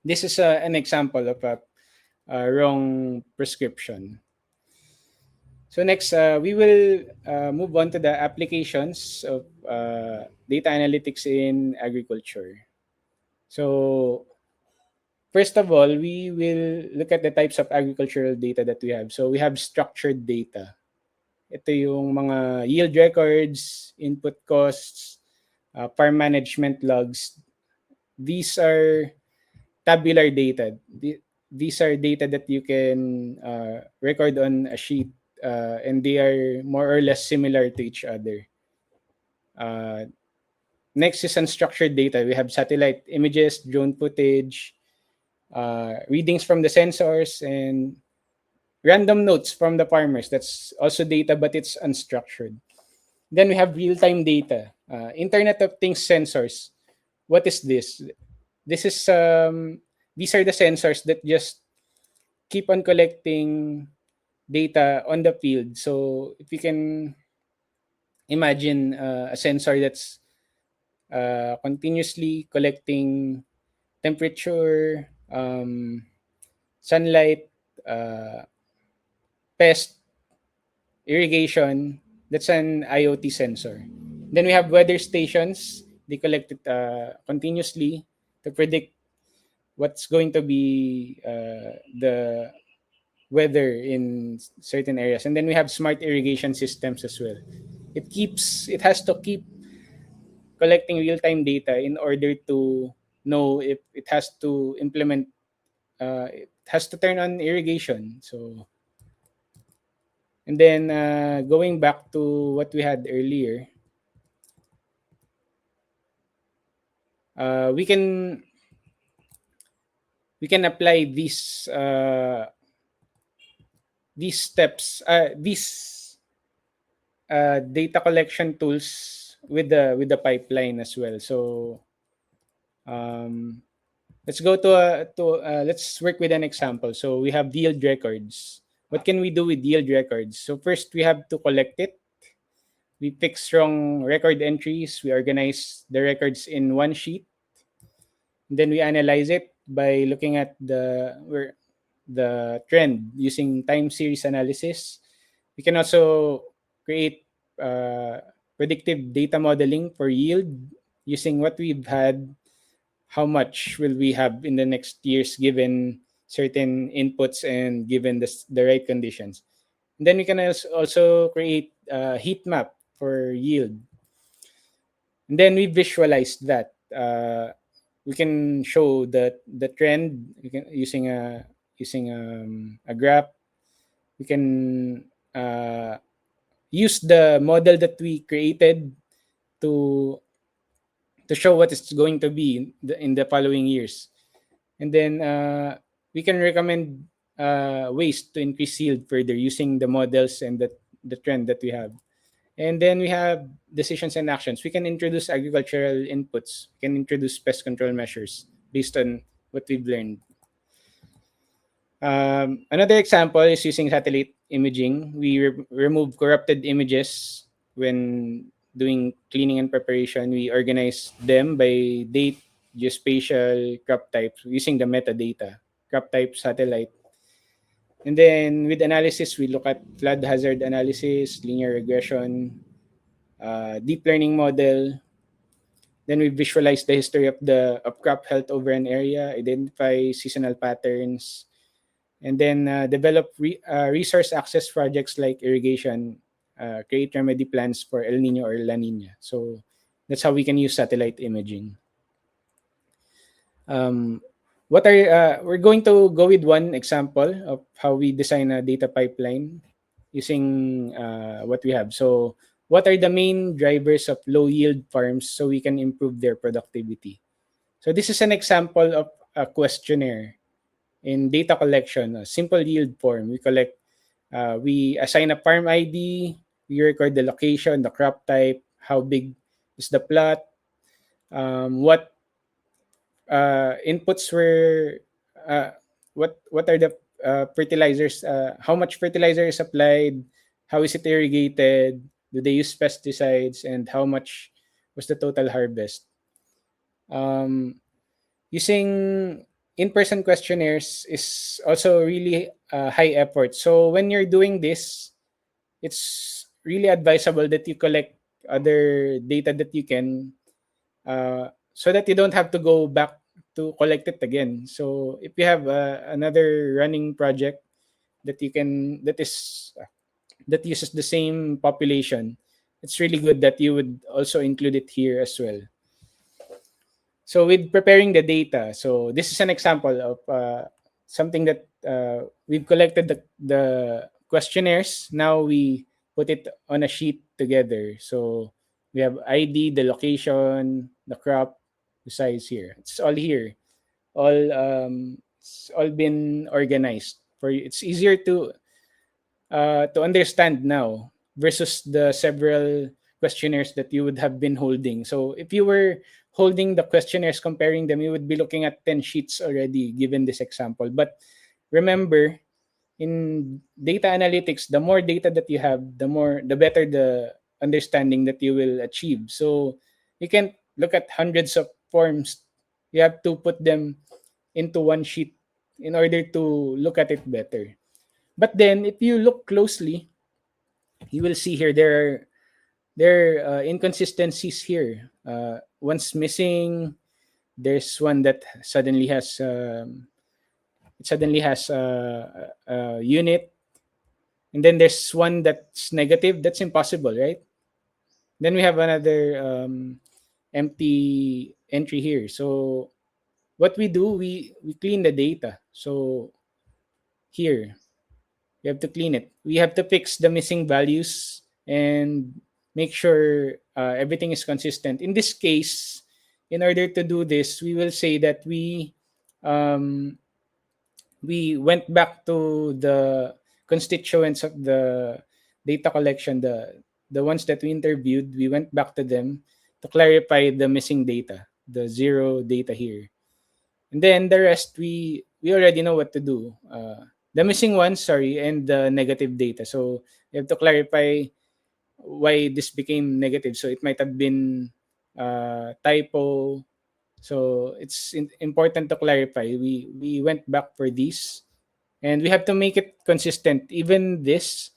Speaker 3: this is an example of a wrong prescription. So next, we will move on to the applications of data analytics in agriculture. So first of all, we will look at the types of agricultural data that we have. So we have structured data. Ito yung mga yield records, input costs, farm management logs. These are tabular data. These are data that you can record on a sheet, and they are more or less similar to each other. Next is unstructured data. We have satellite images, drone footage, readings from the sensors, and random notes from the farmers. That's also data, but it's unstructured. Then we have real-time data. Internet of Things sensors. What is this? This is these are the sensors that just keep on collecting data on the field. So if you can imagine a sensor that's continuously collecting temperature, sunlight, pest, irrigation, that's an IoT sensor. Then we have weather stations. They collect it continuously to predict what's going to be the weather in certain areas. And then we have smart irrigation systems as well. It has to keep collecting real-time data in order to know if it has to implement, it has to turn on irrigation. So, and then going back to what we had earlier, we can apply these steps, these data collection tools with the pipeline as well. So let's go let's work with an example. So we have yield records. What can we do with yield records? So first we have to collect it. We pick strong record entries. We organize the records in one sheet. Then we analyze it by looking at the trend using time series analysis. We can also create predictive data modeling for yield using what we've had. How much will we have in the next years given certain inputs and given the right conditions? And then we can also create a heat map for yield. And then we visualize that. We can show the trend using a graph. We can use the model that we created to show what it's going to be in the following years. And then we can recommend ways to increase yield further using the models and the trend that we have. And then we have decisions and actions. We can introduce agricultural inputs. We can introduce pest control measures based on what we've learned. Another example is using satellite imaging. We remove corrupted images when doing cleaning and preparation. We organize them by date, geospatial, crop types using the metadata, crop type, satellite. And then with analysis, we look at flood hazard analysis, linear regression, deep learning model. Then we visualize the history of crop health over an area, identify seasonal patterns, and then develop resource access projects like irrigation, create remedy plans for El Nino or La Nina. So that's how we can use satellite imaging. Um, we're going to go with one example of how we design a data pipeline using what we have. So, what are the main drivers of low yield farms so we can improve their productivity? So, this is an example of a questionnaire in data collection, a simple yield form. We assign a farm ID, we record the location, the crop type, how big is the plot, what inputs were what are the fertilizers, how much fertilizer is applied, how is it irrigated, do they use pesticides, and how much was the total harvest. um, Using in-person questionnaires is also really high effort, so when you're doing this, it's really advisable that you collect other data that you can, so that you don't have to go back to collect it again. So if you have another running project that you can that uses the same population, it's really good that you would also include it here as well. So with preparing the data, so this is an example of something that we've collected the questionnaires. Now we put it on a sheet together. So we have ID, the location, the crop, the size here. It's all here. It's all been organized for you. It's easier to understand now versus the several questionnaires that you would have been holding. So if you were holding the questionnaires, comparing them, you would be looking at 10 sheets already given this example. But remember, in data analytics, the more data that you have, the better the understanding that you will achieve. So you can't look at hundreds of forms. You have to put them into one sheet in order to look at it better. But then, if you look closely, you will see here there are inconsistencies here. One's missing. There's one that suddenly has a unit, and then there's one that's negative. That's impossible, right? Then we have another empty entry here. So what we do, we clean the data. So here we have to clean it. We have to fix the missing values and make sure everything is consistent. In this case, in order to do this, we will say that um, we went back to the constituents of the data collection, the ones that we interviewed. We went back to them to clarify the missing data, the zero data here, and then the rest we already know what to do. The missing ones, sorry, and the negative data. So you have to clarify why this became negative. So it might have been typo. So it's important to clarify. We went back for these, and we have to make it consistent. Even this,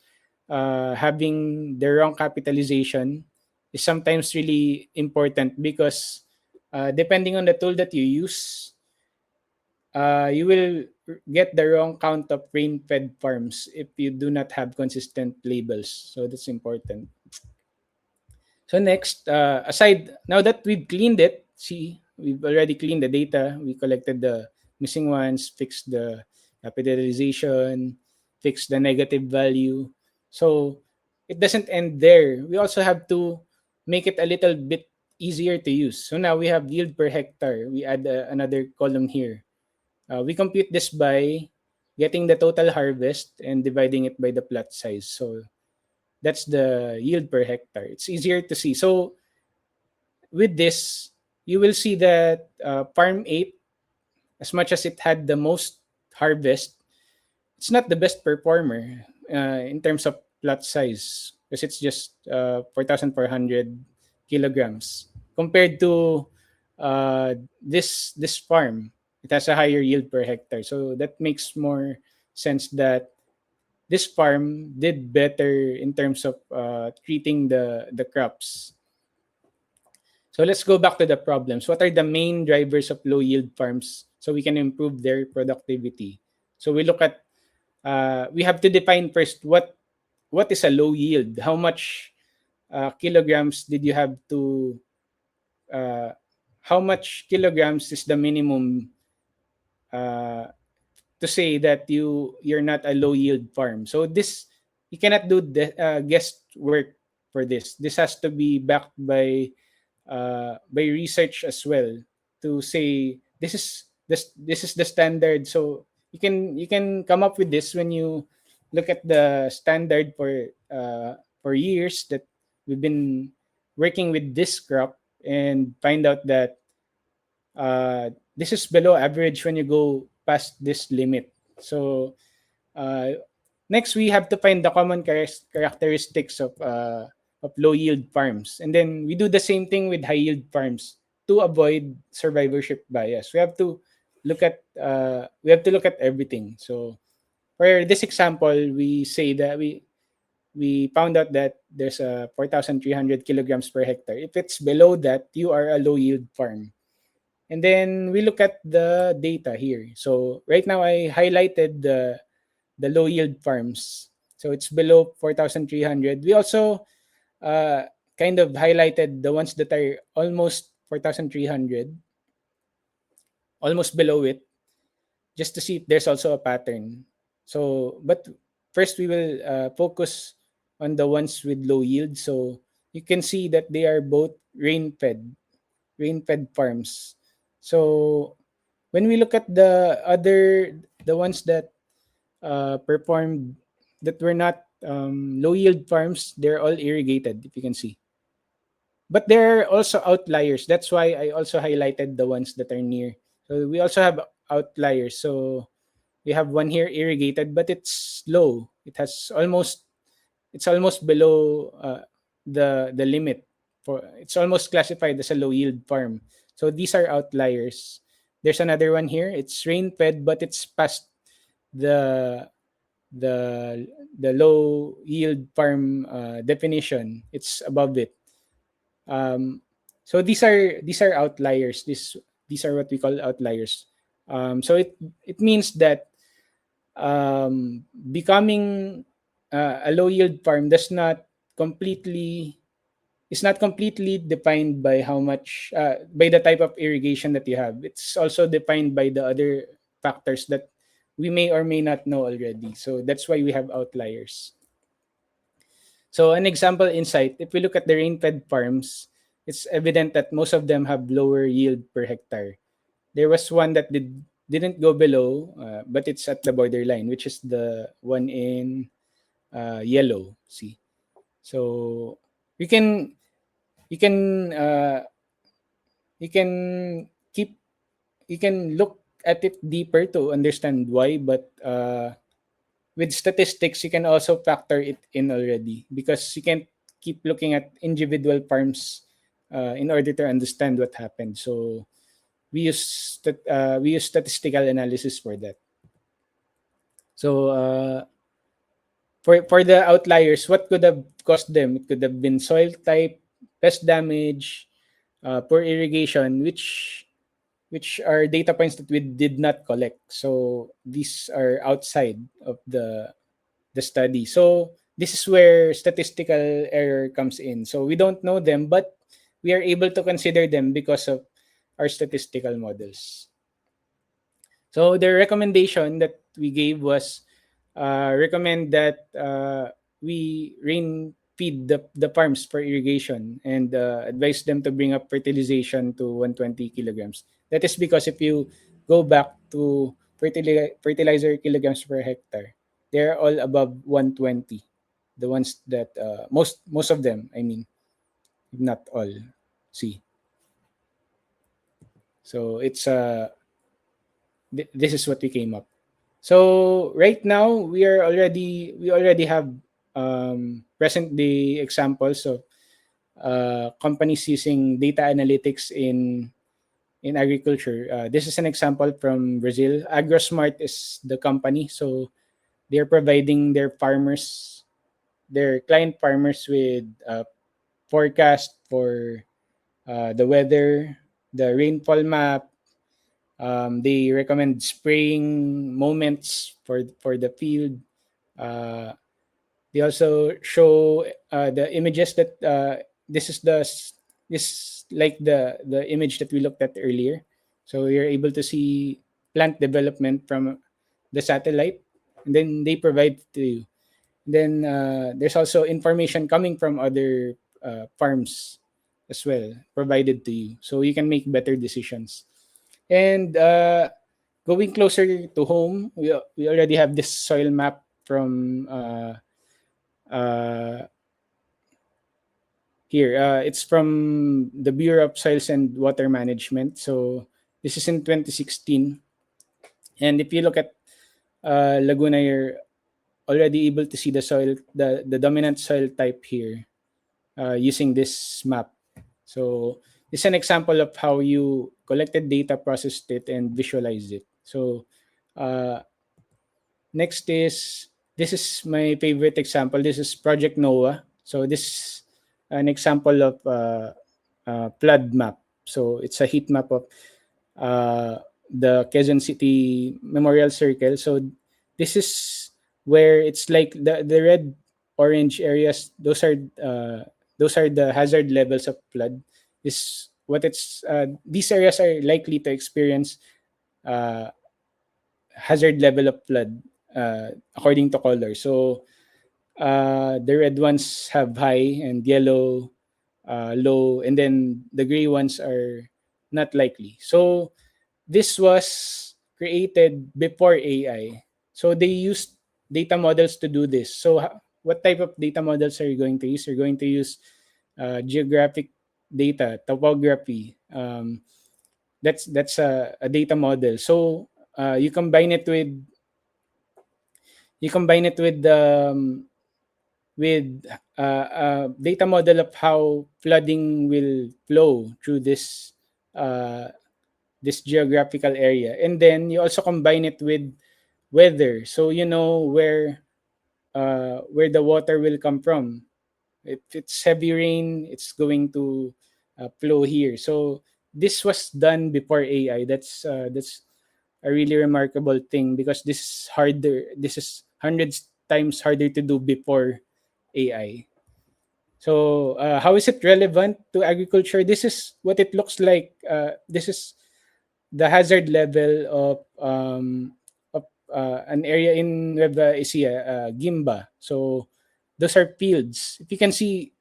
Speaker 3: having the wrong capitalization is sometimes really important because depending on the tool that you use, you will get the wrong count of rain-fed farms if you do not have consistent labels. So that's important. So next, aside now that we've cleaned it, see, we've already cleaned the data. We collected the missing ones, fixed the capitalization, fixed the negative value. So it doesn't end there. We also have to make it a little bit easier to use. So now we have yield per hectare. We add another column here. We compute this by getting the total harvest and dividing it by the plot size. So that's the yield per hectare. It's easier to see. So with this, you will see that Farm 8, as much as it had the most harvest, it's not the best performer in terms of plot size because it's just 4,400 kilograms compared to this farm. It has a higher yield per hectare. So that makes more sense that this farm did better in terms of treating the crops. So let's go back to the problems. What are the main drivers of low yield farms so we can improve their productivity? So we look at we have to define first what is a low yield. How much kilograms did you have to how much kilograms is the minimum to say that you're not a low yield farm. So this, you cannot do guesswork for this. This has to be backed by research as well, to say this is the standard. So you can come up with this when you look at the standard for years that we've been working with this crop, and find out that this is below average when you go past this limit. So next, we have to find the common characteristics of low yield farms, and then we do the same thing with high yield farms to avoid survivorship bias. We have to look at everything. So for this example, we say that we found out that there's a 4,300 kilograms per hectare. If it's below that, you are a low yield farm. And then we look at the data here. So right now I highlighted the low yield farms. So it's below 4,300. We also kind of highlighted the ones that are almost 4,300, almost below it, just to see if there's also a pattern. So, but first we will focus on the ones with low yield. So you can see that they are both rain-fed farms. So when we look at the ones that performed, that were not low yield farms, they're all irrigated, if you can see. But there are also outliers. That's why I also highlighted the ones that are near. So we also have outliers. So we have one here irrigated, but it's low. It's almost below the limit. It's almost classified as a low yield farm. So these are outliers. There's another one here. It's rain fed, but it's past the the low yield farm definition. It's above it. So these are outliers. These are what we call outliers. So it means that becoming a low yield farm is not completely defined by how much by the type of irrigation that you have. It's also defined by the other factors that we may or may not know already. So that's why we have outliers. So an example insight, if we look at the rain-fed farms, it's evident that most of them have lower yield per hectare. There was one that didn't go below, but it's at the borderline, which is the one in yellow. See, so you can you can look at it deeper to understand why, but with statistics you can also factor it in already, because you can't keep looking at individual farms in order to understand what happened. So we use statistical analysis for that. So for the outliers, what could have caused them? It could have been soil type, pest damage, poor irrigation, which are data points that we did not collect. So these are outside of the study. So this is where statistical error comes in. So we don't know them, but we are able to consider them because of our statistical models. So the recommendation that we gave was recommend that we rain feed the farms for irrigation, and advise them to bring up fertilization to 120 kilograms. That is because if you go back to fertilizer kilograms per hectare, they're all above 120. The ones that most of them, I mean, not all. See. So it's this is what we came up. So right now we already have present day examples of companies using data analytics in agriculture. This is an example from Brazil. AgroSmart is the company. So they're providing their client farmers with forecast for the weather, the rainfall map. They recommend spraying moments for the field. They also show the images that this is is like the image that we looked at earlier. So you're able to see plant development from the satellite, and then they provide to you. Then there's also information coming from other farms as well provided to you, so you can make better decisions. And going closer to home, we already have this soil map from uh, here. It's from the Bureau of Soils and Water Management. So this is in 2016. And if you look at Laguna, you're already able to see the soil, the dominant soil type here using this map. So this is an example of how you collected data, processed it, and visualized it. So uh, next is, this is my favorite example. This is Project NOAA. So this is an example of flood map. So it's a heat map of the Quezon City Memorial Circle. So this is where it's like the red orange areas. Those are the hazard levels of flood. This what it's These areas are likely to experience uh, hazard level of flood according to color. So the red ones have high, and yellow low, and then the gray ones are not likely. So this was created before AI. So they used data models to do this. So what type of data models are you going to use? You're going to use geographic data, topography. That's a data model. So you combine it with data model of how flooding will flow through this geographical area, and then you also combine it with weather, so you know where the water will come from. If it's heavy rain, it's going to flow here. So this was done before AI. That's a really remarkable thing, because this is harder. This is hundreds times harder to do before AI. So how is it relevant to agriculture? This is what it looks like. This is the hazard level of an area in Nueva Ecija, Gimba. So those are fields. If you can see,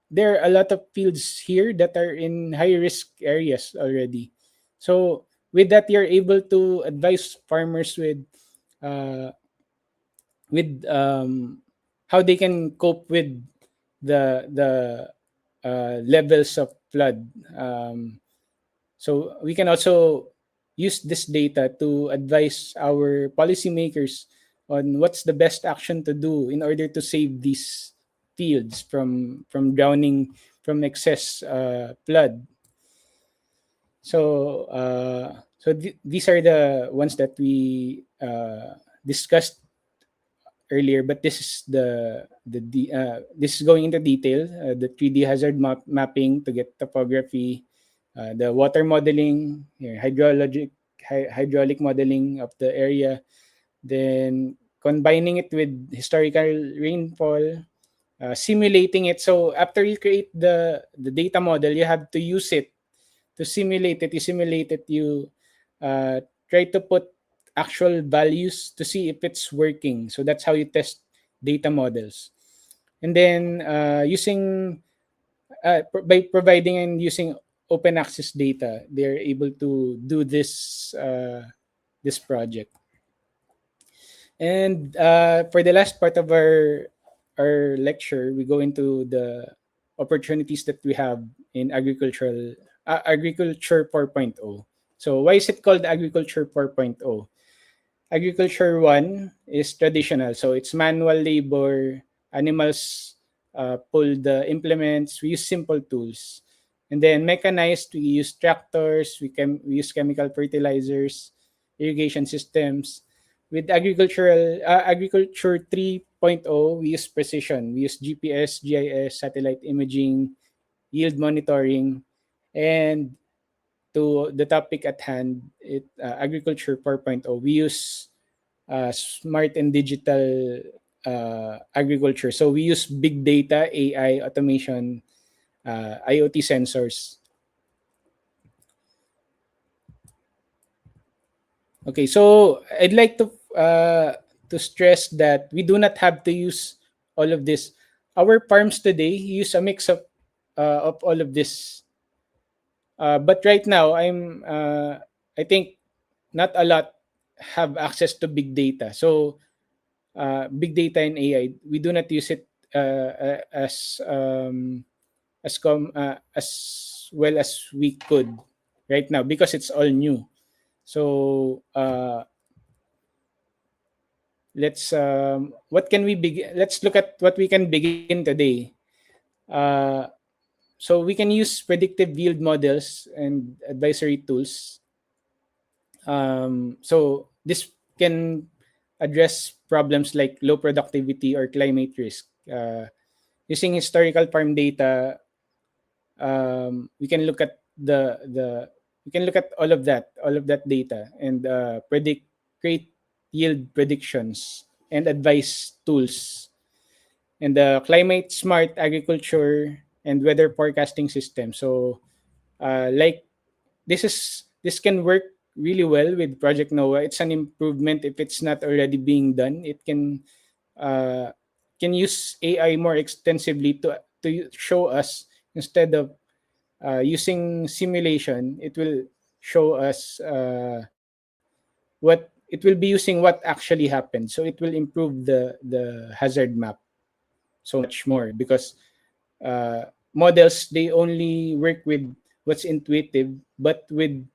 Speaker 3: there are a lot of fields here that are in high risk areas already. So with that, you're able to advise farmers uh, with how they can cope with the levels of flood. So we can also use this data to advise our policymakers on what's the best action to do in order to save these fields from drowning from excess flood. So these are the ones that we discussed earlier, but this is this is going into detail. The 3D hazard mapping to get topography, the water modeling, here, hydraulic modeling of the area, then combining it with historical rainfall, simulating it. So after you create the data model, you have to use it to simulate it. You simulate it. You try to put actual values to see if it's working. So that's how you test data models. And then by providing and using open access data, they're able to do this project. And for the last part of our lecture, we go into the opportunities that we have in agriculture 4.0. So why is it called agriculture 4.0? Agriculture 1 is traditional, so it's manual labor, animals pull the implements, we use simple tools. And then mechanized, we use tractors, we use chemical fertilizers, irrigation systems. With agriculture 3.0, we use precision. We use GPS, GIS, satellite imaging, yield monitoring, and to the topic at hand, agriculture 4.0, we use smart and digital agriculture. So we use big data, AI, automation IoT sensors. Okay, so I'd like to stress that we do not have to use all of this. Our farms today use a mix of all of this. But right now, I think not a lot have access to big data. So big data and AI, we do not use it as well as we could right now because it's all new. So what can we begin? Let's look at what we can begin today. Uh, so we can use predictive yield models and advisory tools. So this can address problems like low productivity or climate risk. Using historical farm data, we can look at we can look at all of that data and create yield predictions and advice tools, and the climate smart agriculture and weather forecasting system. So like this can work really well with Project Noah. It's an improvement if it's not already being done. It can use AI more extensively to show us, instead of using simulation. It will show us what it will be using what actually happened. So it will improve the hazard map so much more, because models, they only work with what's intuitive, but with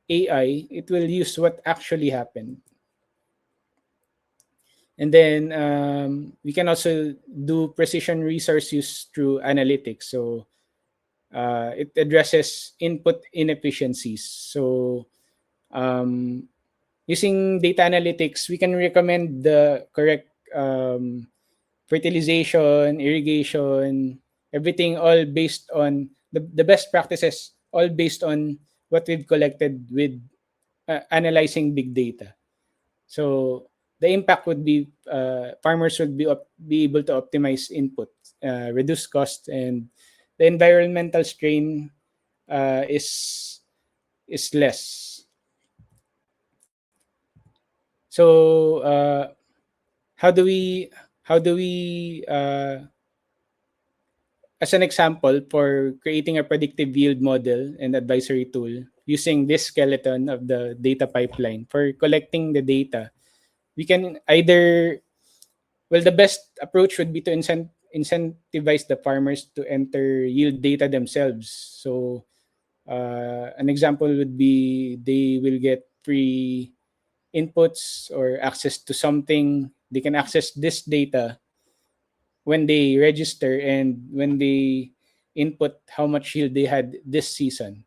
Speaker 3: AI, it will use what actually happened. And then we can also do precision resource use through analytics. So it addresses input inefficiencies. So using data analytics, we can recommend the correct fertilization, irrigation, everything, all based on the best practices, all based on what we've collected with analyzing big data. So the impact would be farmers would be able to optimize input, reduce cost, and the environmental strain is less. So how do we as an example for creating a predictive yield model and advisory tool using this skeleton of the data pipeline for collecting the data, we can either, well, the best approach would be to incentivize the farmers to enter yield data themselves. So an example would be they will get free inputs or access to something. They can access this data when they register and when they input how much yield they had this season.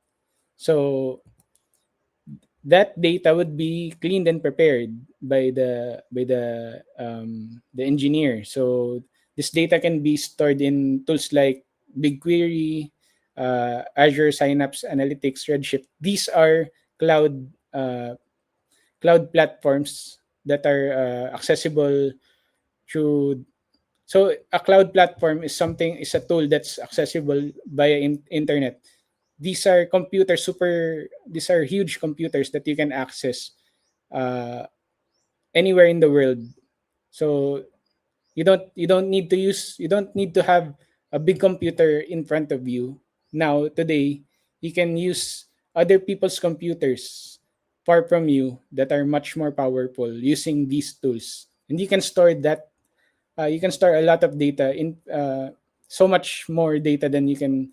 Speaker 3: So that data would be cleaned and prepared by the engineer. So this data can be stored in tools like BigQuery, Azure Synapse Analytics, Redshift. These are cloud cloud platforms that are accessible through. So a cloud platform is a tool that's accessible via internet. These are huge computers that you can access uh, anywhere in the world. So you don't need to have a big computer in front of you. Now today you can use other people's computers far from you that are much more powerful using these tools, and you can store a lot of data in so much more data than you can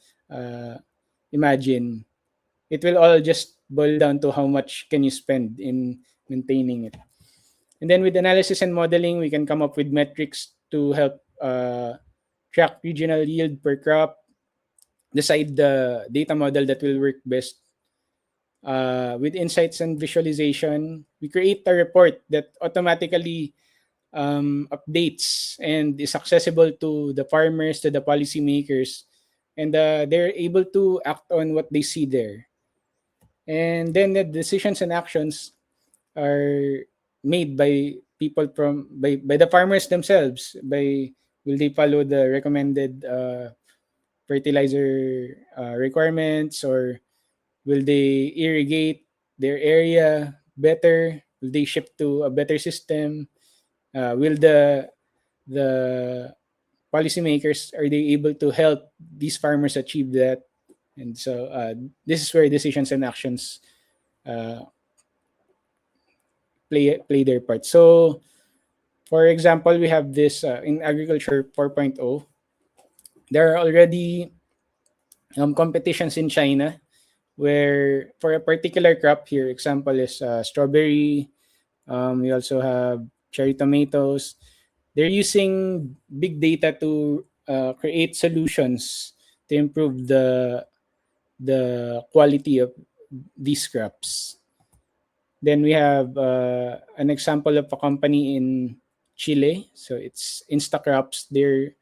Speaker 3: imagine. It will all just boil down to how much can you spend in maintaining it. And then with analysis and modeling, we can come up with metrics to help track regional yield per crop, decide the data model that will work best. With insights and visualization, we create a report that automatically updates and is accessible to the farmers, to the policymakers, and they're able to act on what they see there. And then the decisions and actions are made by people by the farmers themselves. By will they follow the recommended fertilizer requirements, or will they irrigate their area better? Will they shift to a better system? Will the policymakers, are they able to help these farmers achieve that? And so this is where decisions and actions uh, play their part. So for example, we have this in agriculture 4.0. There are already competitions in China where for a particular crop, here example is strawberry. We also have cherry tomatoes. They're using big data to create solutions to improve the quality of these crops. Then we have an example of a company in Chile. So it's Instacrops. They're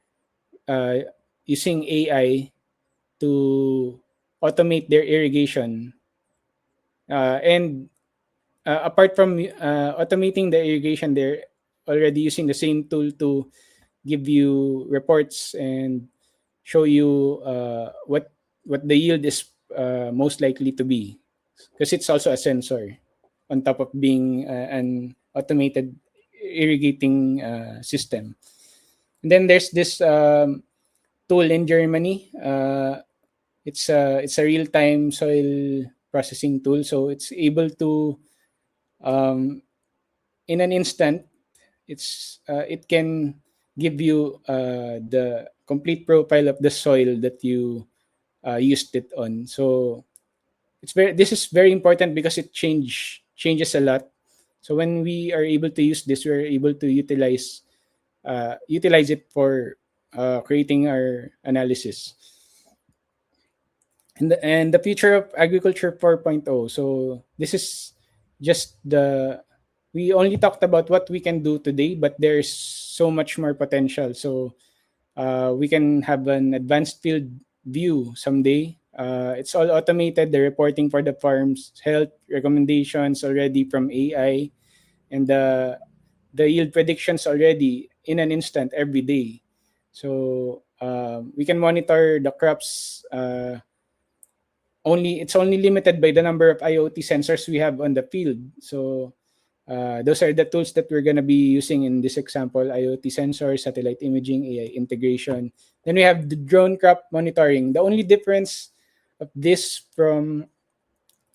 Speaker 3: uh, using AI to automate their irrigation. And apart from automating the irrigation, they're already using the same tool to give you reports and show you what the yield is most likely to be, because it's also a sensor on top of being an automated irrigating system. And then there's this tool in Germany. It's a real-time soil processing tool, so it's able to in an instant it can give you the complete profile of the soil that you used it on. So this is very important because it changes a lot. So when we are able to use this, we're able to utilize it for creating our analysis. And the future of agriculture 4.0. So this is just we only talked about what we can do today, but there's so much more potential. So we can have an advanced field view someday. It's all automated. The reporting for the farms, health recommendations already from AI, and the yield predictions already in an instant every day. So we can monitor the crops. It's only limited by the number of IoT sensors we have on the field. So those are the tools that we're going to be using in this example: IoT sensors, satellite imaging, AI integration. Then we have the drone crop monitoring. The only difference of this from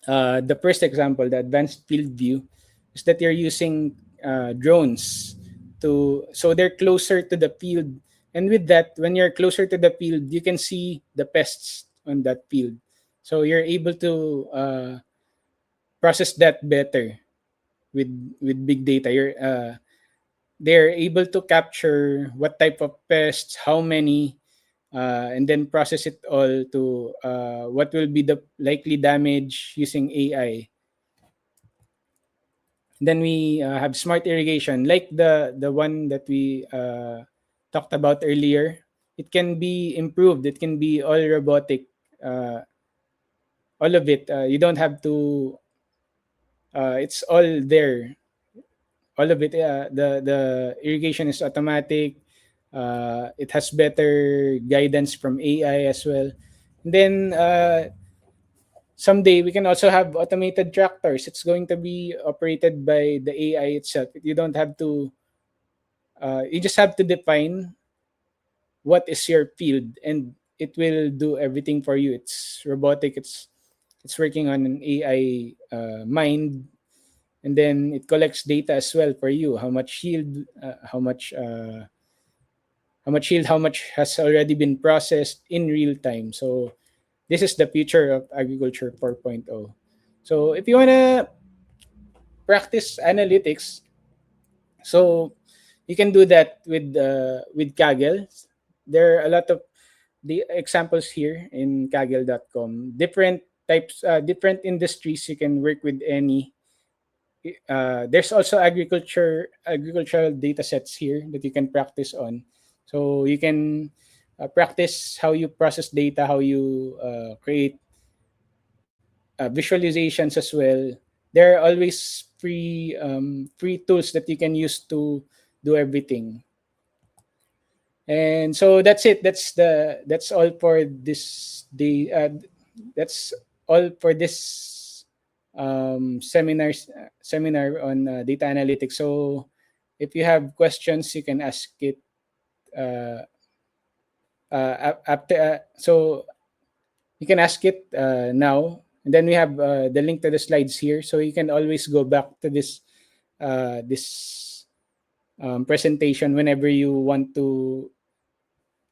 Speaker 3: the first example, the advanced field view, is that you're using drones so they're closer to the field. And with that, when you're closer to the field, you can see the pests on that field. So you're able to process that better with big data. They're able to capture what type of pests, how many, and then process it all to what will be the likely damage using AI. Then we have smart irrigation, like the one that we talked about earlier. It can be improved. It can be all robotic. All of it. You don't have to. It's all there. All of it. The irrigation is automatic. It has better guidance from AI as well. And then someday we can also have automated tractors. It's going to be operated by the AI itself. You don't have to. You just have to define what is your field, and it will do everything for you. It's robotic. It's working on an AI mind, and then it collects data as well for you. How much yield? How much has already been processed in real time. So this is the future of agriculture 4.0. So if you want to practice analytics, so you can do that with Kaggle. There are a lot of the examples here in Kaggle.com. Different types, different industries. You can work with any. There's also agricultural data sets here that you can practice on. So you can practice how you process data, how you create visualizations as well. There are always free tools that you can use to do everything. And so that's it. That's all for this day. That's all for this seminar on data analytics. So if you have questions, you can ask it uh, after. So you can ask it now, and then we have the link to the slides here, so you can always go back to this presentation whenever you want to.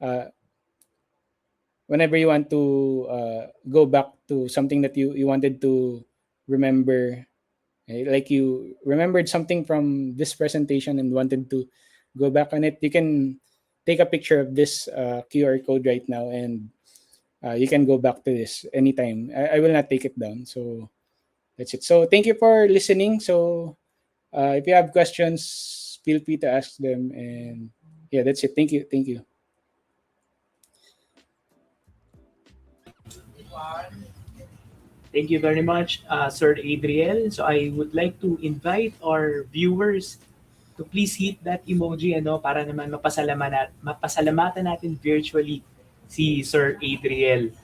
Speaker 3: Uh, Whenever you want to go back to something that you wanted to remember, like you remembered something from this presentation and wanted to go back on it, you can take a picture of this QR code right now, and you can go back to this anytime. I will not take it down. So that's it. So thank you for listening. So if you have questions, feel free to ask them. And yeah, that's it. Thank you. Thank you.
Speaker 2: Thank you very much, Sir Adriel. So I would like to invite our viewers to please hit that emoji para naman mapasalamatan natin virtually si Sir Adriel.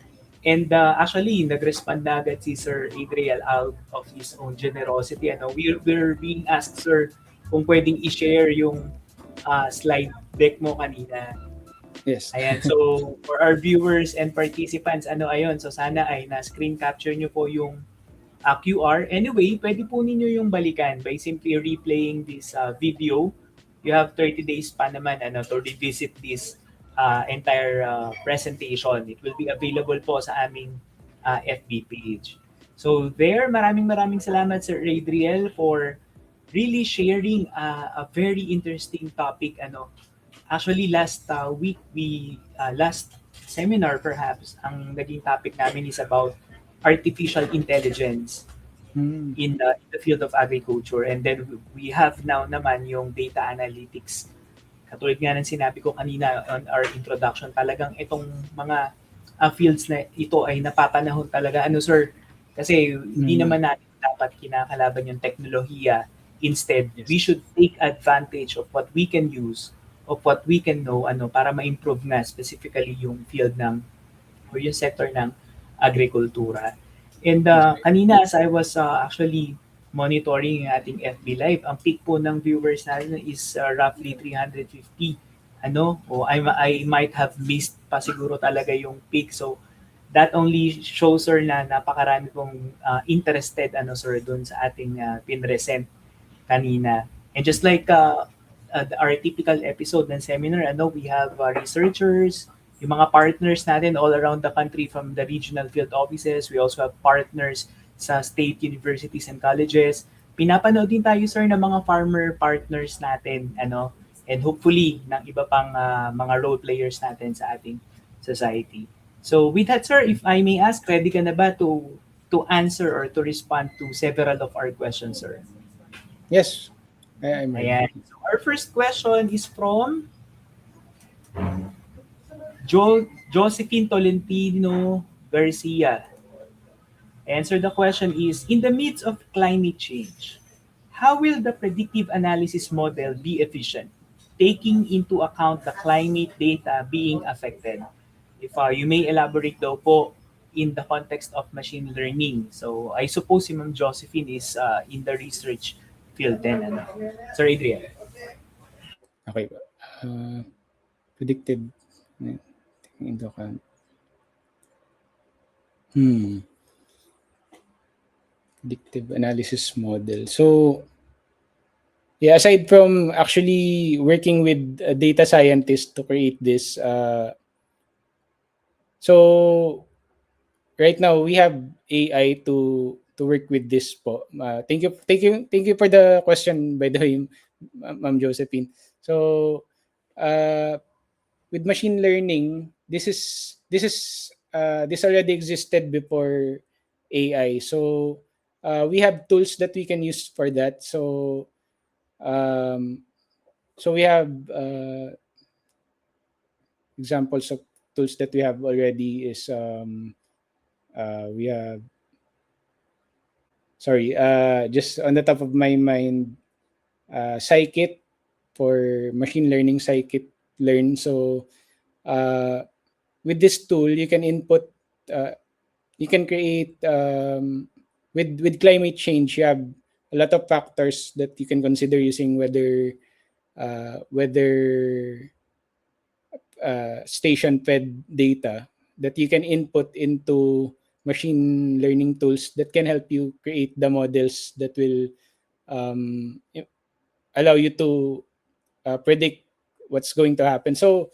Speaker 2: And actually, nag-respond na agad si Sir Adriel out of his own generosity. We're being asked, Sir, kung pwedeng i-share yung slide deck mo kanina.
Speaker 3: Yes.
Speaker 2: Ayan, so for our viewers and participants, so sana ay na-screen capture nyo po yung QR. Anyway, pwede po ninyo yung balikan by simply replaying this video. You have 30 days pa naman to revisit this entire presentation. It will be available po sa aming FB page. So there, maraming salamat Sir Adriel for really sharing a very interesting topic. Actually, last week, last seminar perhaps, ang naging topic namin is about artificial intelligence in the field of agriculture. And then we have now naman yung data analytics. Katulad nga ng sinabi ko kanina on our introduction, talagang itong mga fields na ito ay napapanahon talaga. Sir? Kasi hindi naman natin dapat kinakalaban yung teknolohiya. Instead, we should take advantage of what we can use, of what we can know, para ma-improve na specifically yung field ng or yung sector ng agrikultura. And kanina as I was actually monitoring yung ating FB Live, ang peak po ng viewers natin is roughly 350. I might have missed pa siguro talaga yung peak. So that only shows, sir, na napakarami pong interested sir dun sa ating pinresent kanina. And just like our typical episode ng seminar, we have researchers, yung mga partners natin all around the country from the regional field offices. We also have partners sa state universities and colleges. Pinapanood din tayo, sir, ng mga farmer partners natin, and hopefully ng iba pang mga role players natin sa ating society. So with that, sir, if I may ask, ready ka na ba to answer or to respond to several of our questions, sir?
Speaker 3: Yes. I'm ready.
Speaker 2: Ayan. So our first question is from Josephine Tolentino Garcia. Answer the question is, in the midst of climate change, how will the predictive analysis model be efficient, taking into account the climate data being affected? If you may elaborate daw po in the context of machine learning. So I suppose si Ma'am Josephine is in the research field then. Sir Adrian.
Speaker 3: Okay. Predictive into account. Predictive analysis model. So, yeah, aside from actually working with a data scientist to create this, so right now we have AI to work with this po. Thank you for the question, by the way, Ma'am Josephine. So with machine learning, this already existed before AI. So we have tools that we can use for that. So we have examples of tools that we have already is we have just on the top of my mind, Scikit for machine learning. Scikit learn. So with this tool, you can input, you can create, with climate change, you have a lot of factors that you can consider using weather station fed data that you can input into machine learning tools that can help you create the models that will um, allow you to predict what's going to happen. So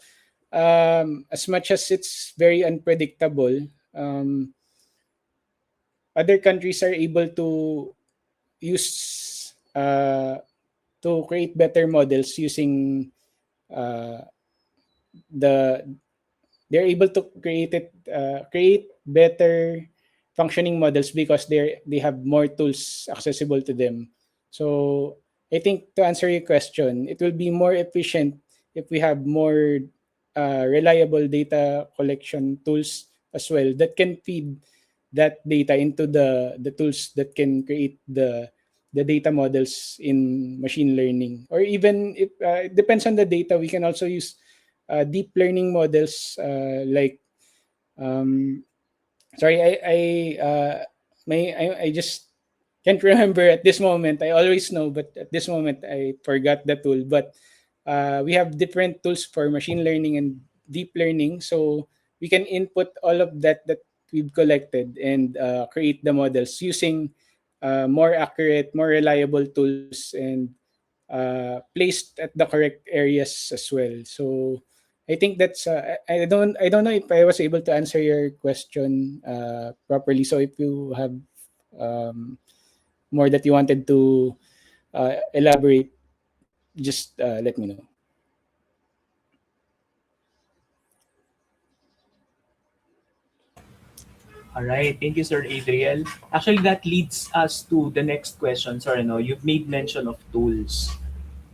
Speaker 3: as much as it's very unpredictable, other countries are able to use to create better models using uh, the they're able to create better functioning models because they have more tools accessible to them. So I think to answer your question, it will be more efficient if we have more reliable data collection tools as well that can feed that data into the tools that can create the data models in machine learning. Or even if it depends on the data, we can also use deep learning models like um, sorry, I just can't remember at this moment. I always know, but at this moment I forgot the tool. But we have different tools for machine learning and deep learning, so we can input all of that we've collected and create the models using more accurate, more reliable tools and placed at the correct areas as well. So I think that's I don't know if I was able to answer your question properly. So if you have um, more that you wanted to elaborate, just let me know.
Speaker 2: All right. Thank you, Sir Adriel. Actually, that leads us to the next question, sir. No, you've made mention of tools.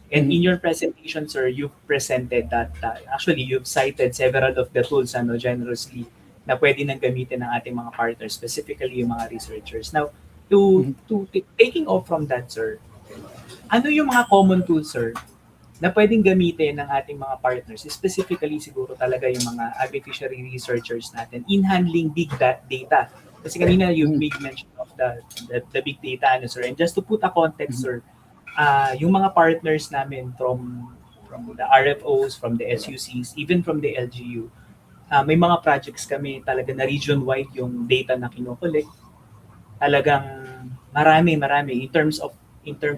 Speaker 2: And in
Speaker 3: Mhm.
Speaker 2: your presentation, sir, you've presented that, actually, you've cited several of the tools generously na pwede nang gamitin ng ating mga partners, specifically yung mga researchers. Now,
Speaker 3: Mhm.
Speaker 2: taking off from that, sir, ano yung mga common tools, sir, na pwedeng gamitin ng ating mga partners, specifically siguro talaga yung mga artificial researchers natin in handling big data. Kasi kanina you
Speaker 3: Mhm.
Speaker 2: made mention of the big data, sir. And just to put a context,
Speaker 3: Mhm.
Speaker 2: sir, yung mga partners namin from the RFOs, from the SUCs, even from the LGU, may mga projects kami talaga na region-wide yung data na kinokollect. Talagang marami in terms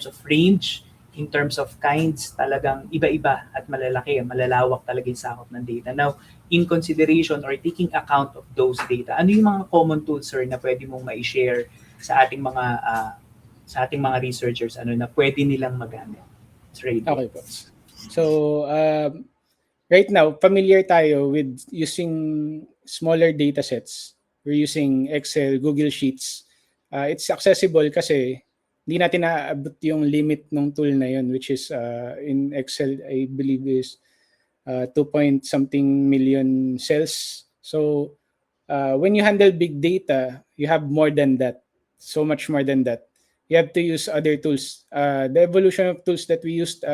Speaker 2: of range, in terms of kinds, talagang iba-iba at malalaki, malalawak talaga yung sakop ng data. Now, in consideration or taking account of those data, ano yung mga common tools, sir, na pwede mong ma-share sa ating mga researchers na pwede nilang magamit? Sir Adrian.
Speaker 3: Okay po. So right now, familiar tayo with using smaller data sets. We're using Excel, Google Sheets. It's accessible kasi hindi natin naaabot yung limit ng tool na yun, which is in Excel, I believe is 2 point something million cells. So when you handle big data, you have more than that, so much more than that. You have to use other tools. The evolution of tools that we used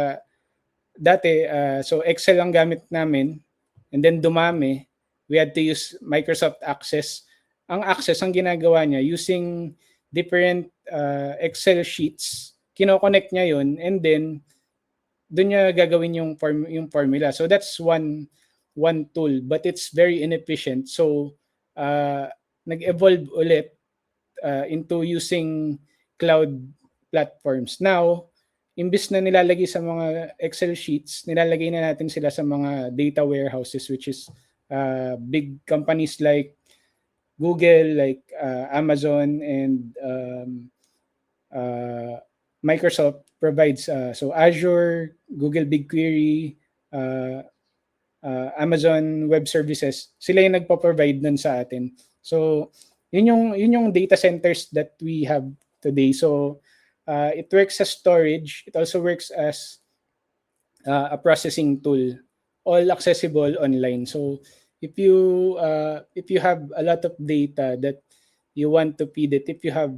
Speaker 3: dati, so Excel ang gamit namin, and then dumami, we had to use Microsoft Access. Ang Access, ang ginagawa niya, using different Excel sheets, kino-connect niya yun, and then doon niya gagawin yung formula. So that's one tool, but it's very inefficient. So nag-evolve ulit into using cloud platforms. Now, imbis na nilalagay sa mga Excel sheets, nilalagay na natin sila sa mga data warehouses, which is big companies like Google, like Amazon, and uh, Microsoft provides. So Azure, Google BigQuery, uh, Amazon Web Services, sila yung nagpo-provide nun sa atin. So, yun yung data centers that we have today. So, it works as storage. It also works as a processing tool, all accessible online. So, if you have a lot of data that you want to feed it, if you have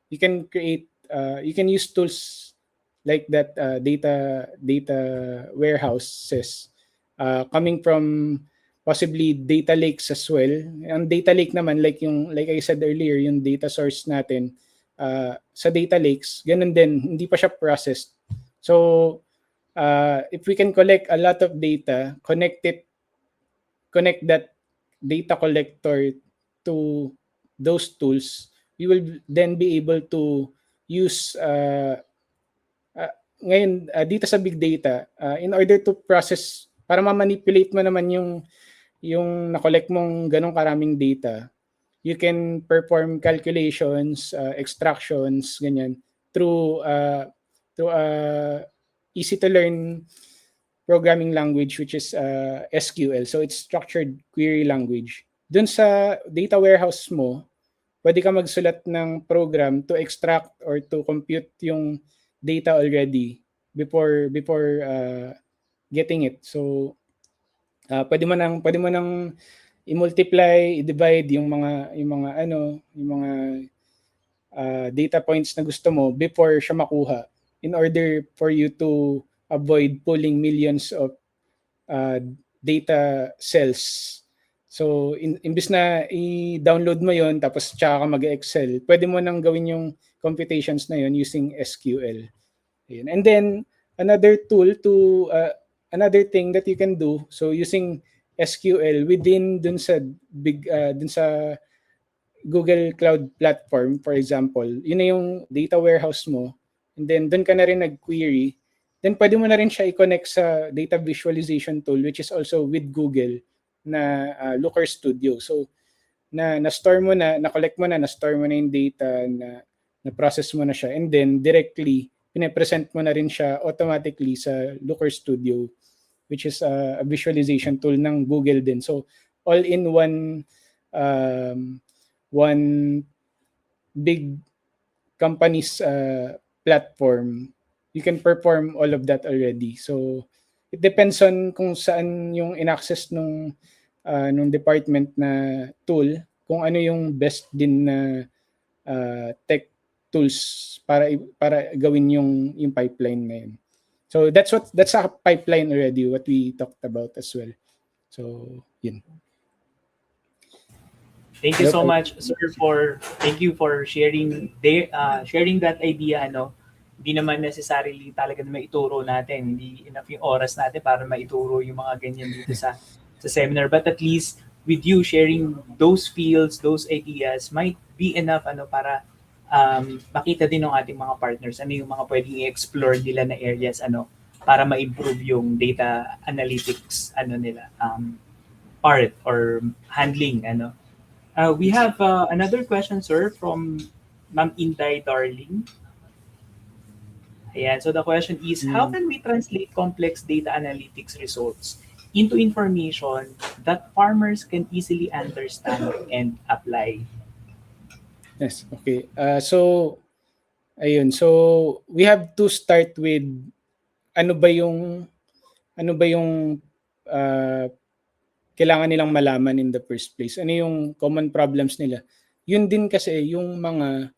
Speaker 3: you can create you can use tools like that data warehouses coming from possibly data lakes as well. Ang data lake naman, like I said earlier, yung data source natin sa data lakes, ganun din, hindi pa siya processed. So if we can collect a lot of data, connect that data collector to those tools, we will then be able to use ngayon dito sa big data in order to process, para ma-manipulate mo naman yung na-collect mong ganong karaming data, you can perform calculations, extractions, ganyan, through easy to learn programming language, which is SQL. So it's structured query language. Dun sa data warehouse mo, pwede ka magsulat ng program to extract or to compute yung data already before getting it. So pwede mo nang i-multiply, i-divide yung mga data points na gusto mo before siya makuha, in order for you to avoid pulling millions of data cells. So imbis na i-download mo yon tapos tsaka ka mag-Excel, pwede mo nang gawin yung computations na yon using SQL. Ayun. And then another another thing that you can do, so using SQL within dun sa Google Cloud Platform, for example, yun na yung data warehouse mo, and then dun ka na rin nag-query, then pwede mo na rin siya i-connect sa data visualization tool, which is also with Google, na Looker Studio. So na-store mo na-collect mo na-store mo na yung data, na-process mo na siya, and then directly pine-present mo na rin siya automatically sa Looker Studio, which is a visualization tool ng Google din. So all in one big company's platform, you can perform all of that already. So it depends on kung saan yung in-access nung department na tool, kung ano yung best din na tech tools para gawin yung pipeline na yun. So that's a pipeline already, what we talked about as well. So yun.
Speaker 2: Thank you so much, sir, thank you for sharing that idea. Hindi naman necessarily talaga na maituro natin. Hindi enough yung oras natin para maituro yung mga ganyan dito sa seminar. But at least with you sharing those fields, those ideas might be enough para makita din ng ating mga partners ano yung mga pwedeng i-explore nila na areas para ma-improve yung data analytics nila part or handling we have another question, sir, from Ma'am Inday Darling. Ayan, so the question is, how can we translate complex data analytics results into information that farmers can easily understand and apply?
Speaker 3: Yes, okay. So ayun, so we have to start with ano ba yung kailangan nilang malaman in the first place. Ano yung common problems nila? Yun din kasi yung mga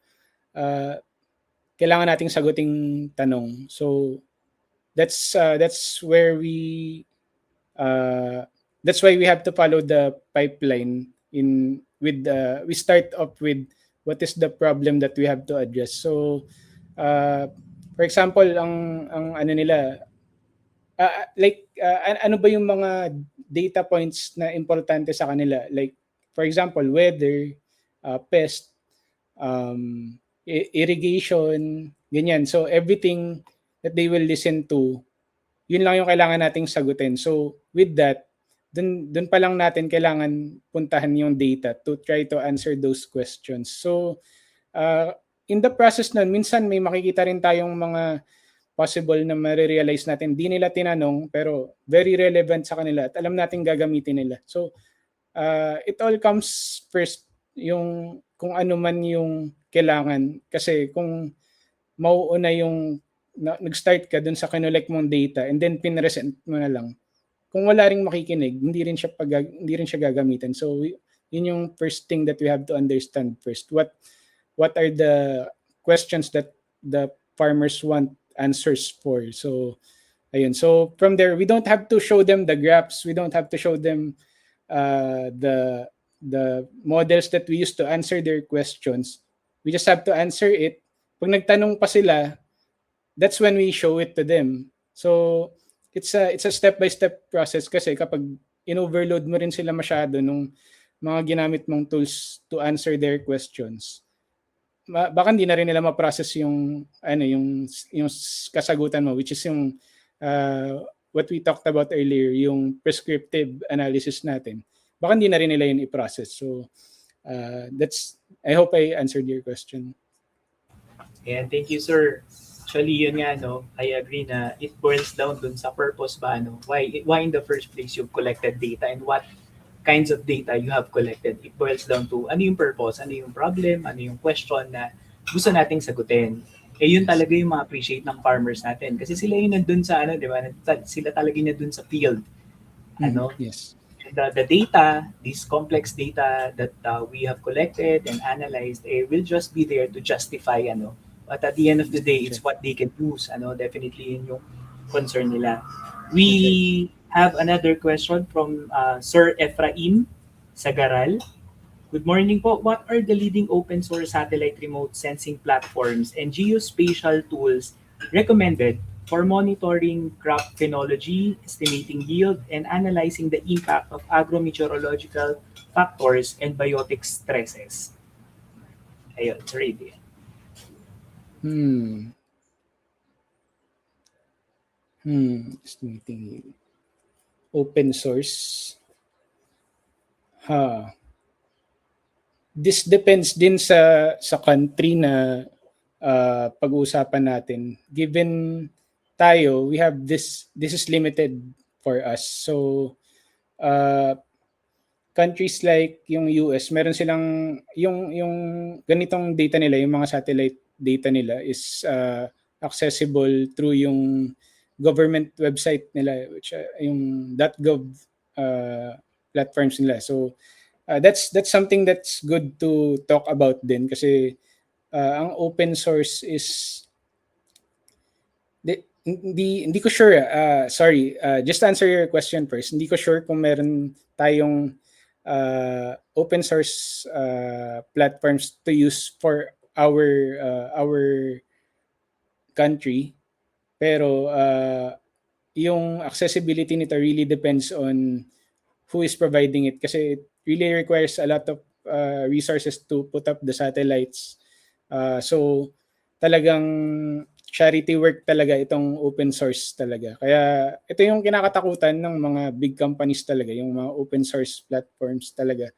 Speaker 3: kailangan nating saguting tanong. So that's where that's why we have to follow the pipeline we start off with what is the problem that we have to address. So for example, ang ano nila ano ba yung mga data points na importante sa kanila, like for example weather, pest, irrigation, ganyan. So everything that they will listen to, yun lang yung kailangan nating sagutin. So with that, dun pa lang natin kailangan puntahan yung data to try to answer those questions. So in the process nun, minsan may makikita rin tayong mga possible na ma-realize natin di nila tinanong pero very relevant sa kanila at alam natin gagamitin nila. So it all comes first yung kung ano man yung kailangan, kasi kung mauuna yung nag-start ka dun sa kinolect mong data and then pinresent mo na lang, kung wala ring makikinig, hindi rin siya gagamitin. So yun yung first thing that we have to understand first. What are the questions that the farmers want answers for? So Ayun. So from there, we don't have to show them the graphs. We don't have to show them the models that we use to answer their questions. We just have to answer it. Pag nagtanong pa sila, that's when we show it to them. So it's a step-by-step process kasi kapag in-overload mo rin sila masyado nung mga ginamit mong tools to answer their questions, baka hindi na rin nila ma-process yung kasagutan mo, which is yung what we talked about earlier, yung prescriptive analysis natin. Baka hindi na rin nila yun i-process. So I hope I answered your question.
Speaker 2: And thank you, sir. Actually, yun nga, no, I agree na it boils down dun sa purpose ba, no? Why in the first place you've collected data and what kinds of data you have collected. It boils down to ano yung purpose, ano yung problem, ano yung question na gusto nating sagutin. Eh yun talaga yung ma-appreciate ng farmers natin. Kasi sila yung nandun sa, ano, di ba? Sila talaga yung nandun sa field. Ano?
Speaker 3: Yes.
Speaker 2: The data, these complex data that we have collected and analyzed, will just be there to justify, ano. But at the end of the day, it's what they can use. Ano, definitely yun yung concern nila. We have another question from Sir Ephraim Sagaral. Good morning po. What are the leading open source satellite remote sensing platforms and geospatial tools recommended for monitoring crop phenology, estimating yield, and analyzing the impact of agrometeorological factors and biotic stresses? Ayun, Sir Adrian.
Speaker 3: Estimating open source. This depends din sa country na pag-uusapan natin. Given tayo, we have this is limited for us. So countries like yung US, meron silang yung ganitong data nila, yung mga satellite data nila is accessible through yung government website nila, which yung .gov platforms nila. So that's something that's good to talk about din kasi ang open source is hindi ko sure. Sorry, just answer your question first. Hindi ko sure kung meron tayong open source platforms to use for our country. Pero yung accessibility nito really depends on who is providing it kasi it really requires a lot of resources to put up the satellites. So talagang charity work talaga itong open source talaga. Kaya ito yung kinakatakutan ng mga big companies talaga, yung mga open source platforms talaga.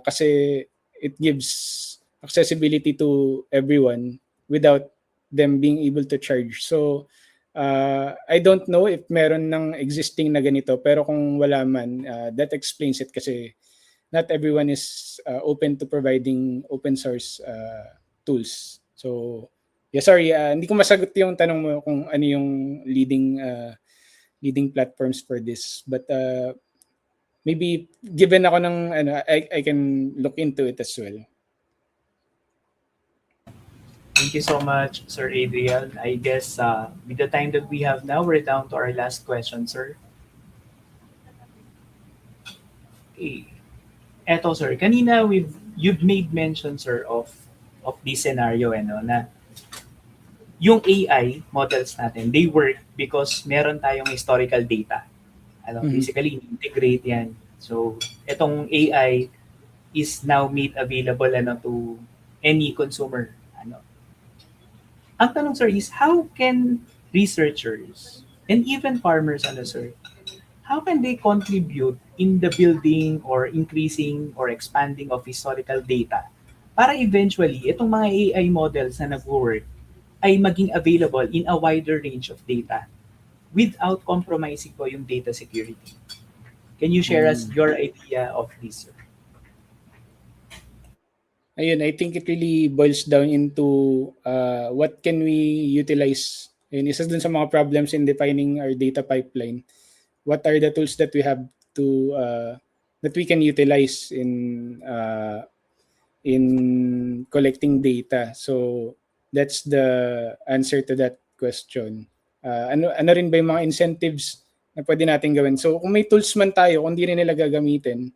Speaker 3: Kasi it gives accessibility to everyone without them being able to charge. So I don't know if meron ng existing na ganito, pero kung wala man, that explains it kasi not everyone is open to providing open source tools. So yeah, sorry, hindi ko masagot yung tanong mo kung ano yung leading platforms for this, but maybe given ako ng I can look into it as well.
Speaker 2: Thank you so much, Sir Adrian. I guess with the time that we have now, we're down to our last question, sir. Okay. Eto, sir. Kanina you've made mention, sir, of this scenario, na yung AI models natin, they work because meron tayong historical data. Basically, integrate yan. So, etong AI is now made available to any consumer. Ang tanong, sir, is how can researchers and even farmers, sir, how can they contribute in the building or increasing or expanding of historical data para eventually itong mga AI models na nag-work ay maging available in a wider range of data without compromising po yung data security? Can you share us your idea of this, sir?
Speaker 3: Ayun, I think it really boils down into what can we utilize. And isa dun sa mga problems in defining our data pipeline. What are the tools that we have to that we can utilize in collecting data? So that's the answer to that question. ano rin ba yung mga incentives na pwede natin gawin. So kung may tools man tayo, kung hindi rin nila gagamitin,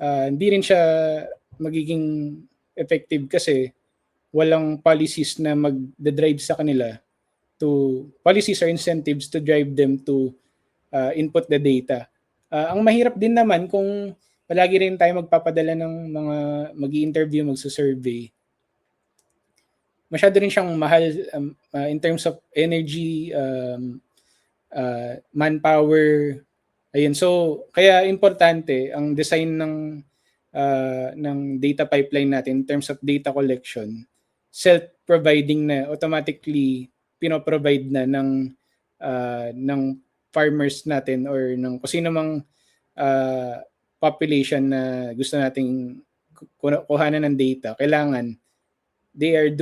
Speaker 3: hindi rin siya magiging effective kasi walang policies na mag-drive sa kanila policies or incentives to drive them to input the data. Ang mahirap din naman kung palagi rin tayo magpapadala ng mga mag-i-interview, magsusurvey. Masyado rin siyang mahal in terms of energy, manpower. Ayun. So, kaya importante ang design ng data pipeline natin in terms of data collection, self-providing na, automatically pinoprovide na ng farmers natin or ng kung sino mang population na gusto nating kuhanan ng data. Kailangan they're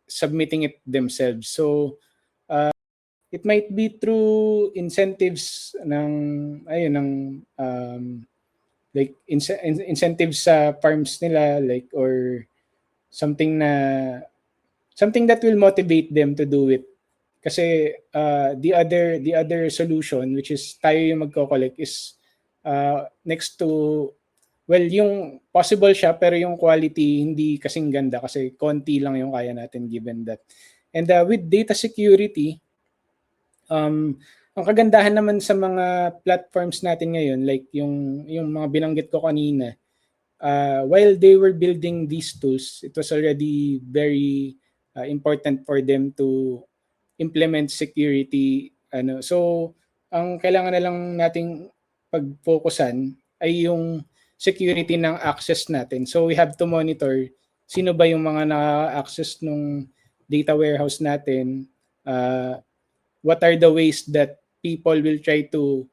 Speaker 3: submitting it themselves. So it might be through incentives like incentives sa farms nila, like, or something that will motivate them to do it. Kasi the other solution, which is tayo yung magko-collect, is next to, well, yung possible siya pero yung quality hindi kasing ganda kasi konti lang yung kaya natin given that. And with data security, ang kagandahan naman sa mga platforms natin ngayon, like yung mga binanggit ko kanina, while they were building these tools, it was already very important for them to implement security. So, ang kailangan na lang nating pag-focusan ay yung security ng access natin. So, we have to monitor sino ba yung mga naka-access nung data warehouse natin, what are the ways that people will try to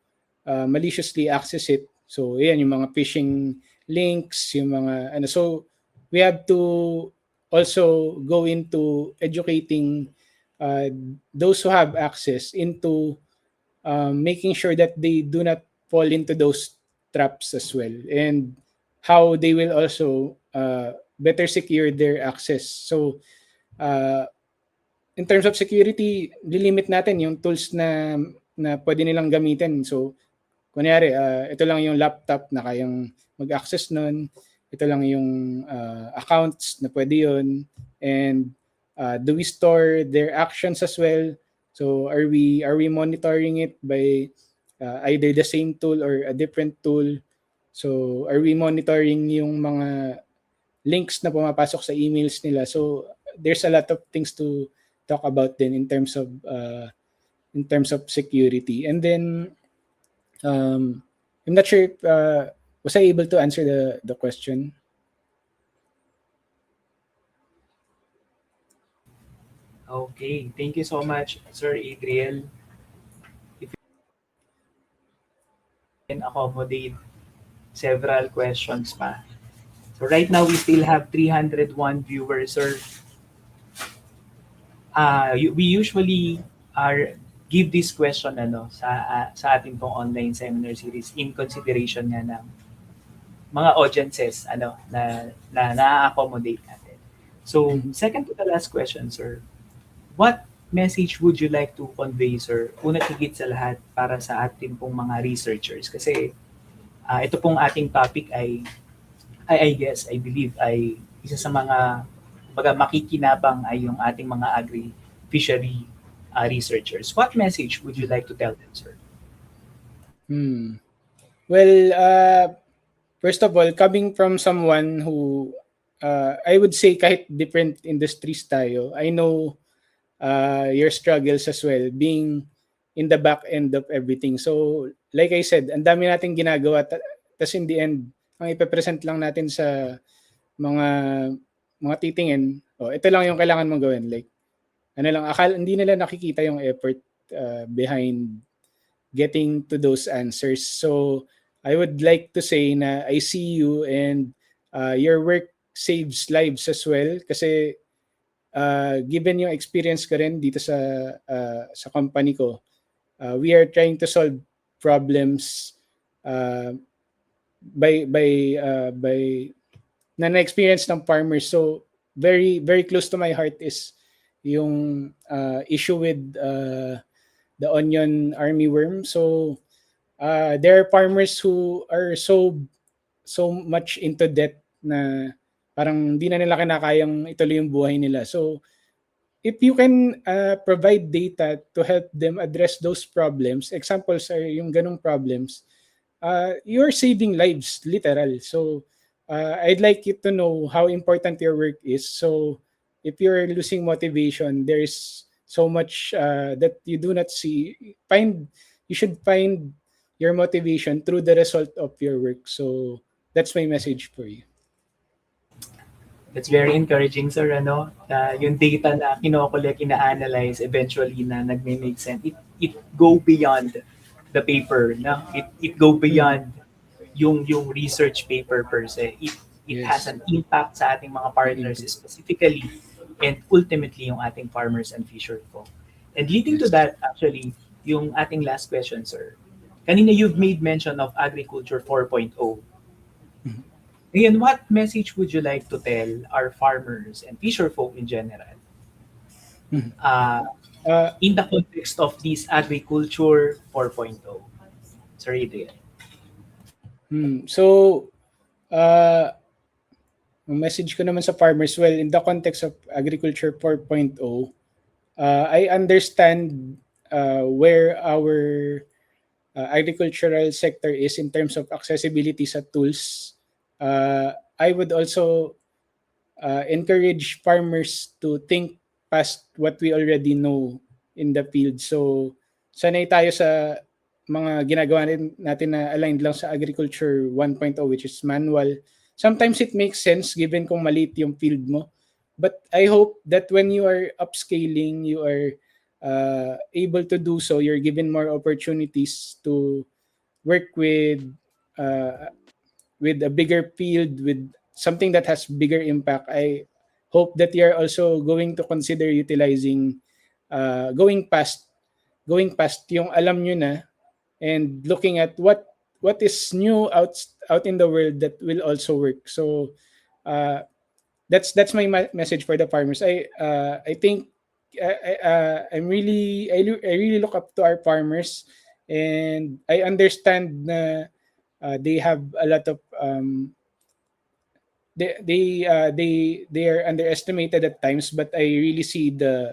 Speaker 3: maliciously access it. So, yan, yung mga phishing links, yung mga so we have to also go into educating those who have access into making sure that they do not fall into those traps as well, and how they will also better secure their access. So in terms of security, lilimit natin yung tools na pwede nilang gamitin. So, kunyari, ito lang yung laptop na kayang mag-access nun. Ito lang yung accounts na pwede yun. And do we store their actions as well? So, are we monitoring it by either the same tool or a different tool? So, are we monitoring yung mga links na pumapasok sa emails nila? So, there's a lot of things to talk about then in terms of security. And then I'm not sure if was I able to answer the question?
Speaker 2: Okay, thank you so much, Sir Adriel. If you can accommodate several questions pa. So right now we still have 301 viewers, sir. We usually give this question sa ating pong online seminar series in consideration nga ng mga audiences na na-accommodate natin. So second to the last question, sir, what message would you like to convey, sir, una higit sa lahat para sa ating pong mga researchers? Kasi ito pong ating topic I believe ay isa sa mga makikinabang ay yung ating mga agri-fishery researchers. What message would you like to tell them, sir?
Speaker 3: Well, first of all, coming from someone who, I would say kahit different industries tayo, I know your struggles as well, being in the back end of everything. So, like I said, ang dami nating ginagawa, tas in the end, ang ipepresent lang natin sa mga titingin, ito lang yung kailangan mong gawin. Like, hindi nila nakikita yung effort behind getting to those answers. So, I would like to say na I see you, and your work saves lives as well. Kasi given yung experience ko rin dito sa company ko, we are trying to solve problems by na experience ng farmers. So very very close to my heart is yung issue with the onion armyworm. So there are farmers who are so much into debt na parang hindi na nila kinakayang ituloy yung buhay nila. So if you can provide data to help them address those problems, examples are yung ganong problems, you're saving lives, literal. So I'd like you to know how important your work is. So if you're losing motivation, there's so much that you do not see. You should find your motivation through the result of your work. So that's my message for you.
Speaker 2: That's very encouraging, sir. Yung data na kino-collect, ina-analyze, eventually na nagme-make sense. It go beyond the paper, na it go beyond yung research paper per se. It
Speaker 3: Yes.
Speaker 2: has an impact sa ating mga partners specifically, and ultimately yung ating farmers and fisher po. And leading to that, actually, yung ating last question, sir. Kanina you've made mention of Agriculture 4.0. Ngayon, what message would you like to tell our farmers and fisher folk in general in the context of this Agriculture 4.0? Sir Adrian.
Speaker 3: So, ang message ko naman sa farmers, well, in the context of Agriculture 4.0, I understand where our agricultural sector is in terms of accessibility sa tools. I would also encourage farmers to think past what we already know in the field. So, sanay tayo sa mga ginagawa natin na aligned lang sa Agriculture 1.0, which is manual. Sometimes it makes sense given kung maliit yung field mo. But I hope that when you are upscaling, you are able to do so, you're given more opportunities to work with a bigger field, with something that has bigger impact. I hope that you're also going to consider utilizing, going past yung alam nyo na, and looking at what is new out in the world that will also work. So that's my message for the farmers. I think I really look up to our farmers, and I understand na they have a lot of they are underestimated at times, but I really see the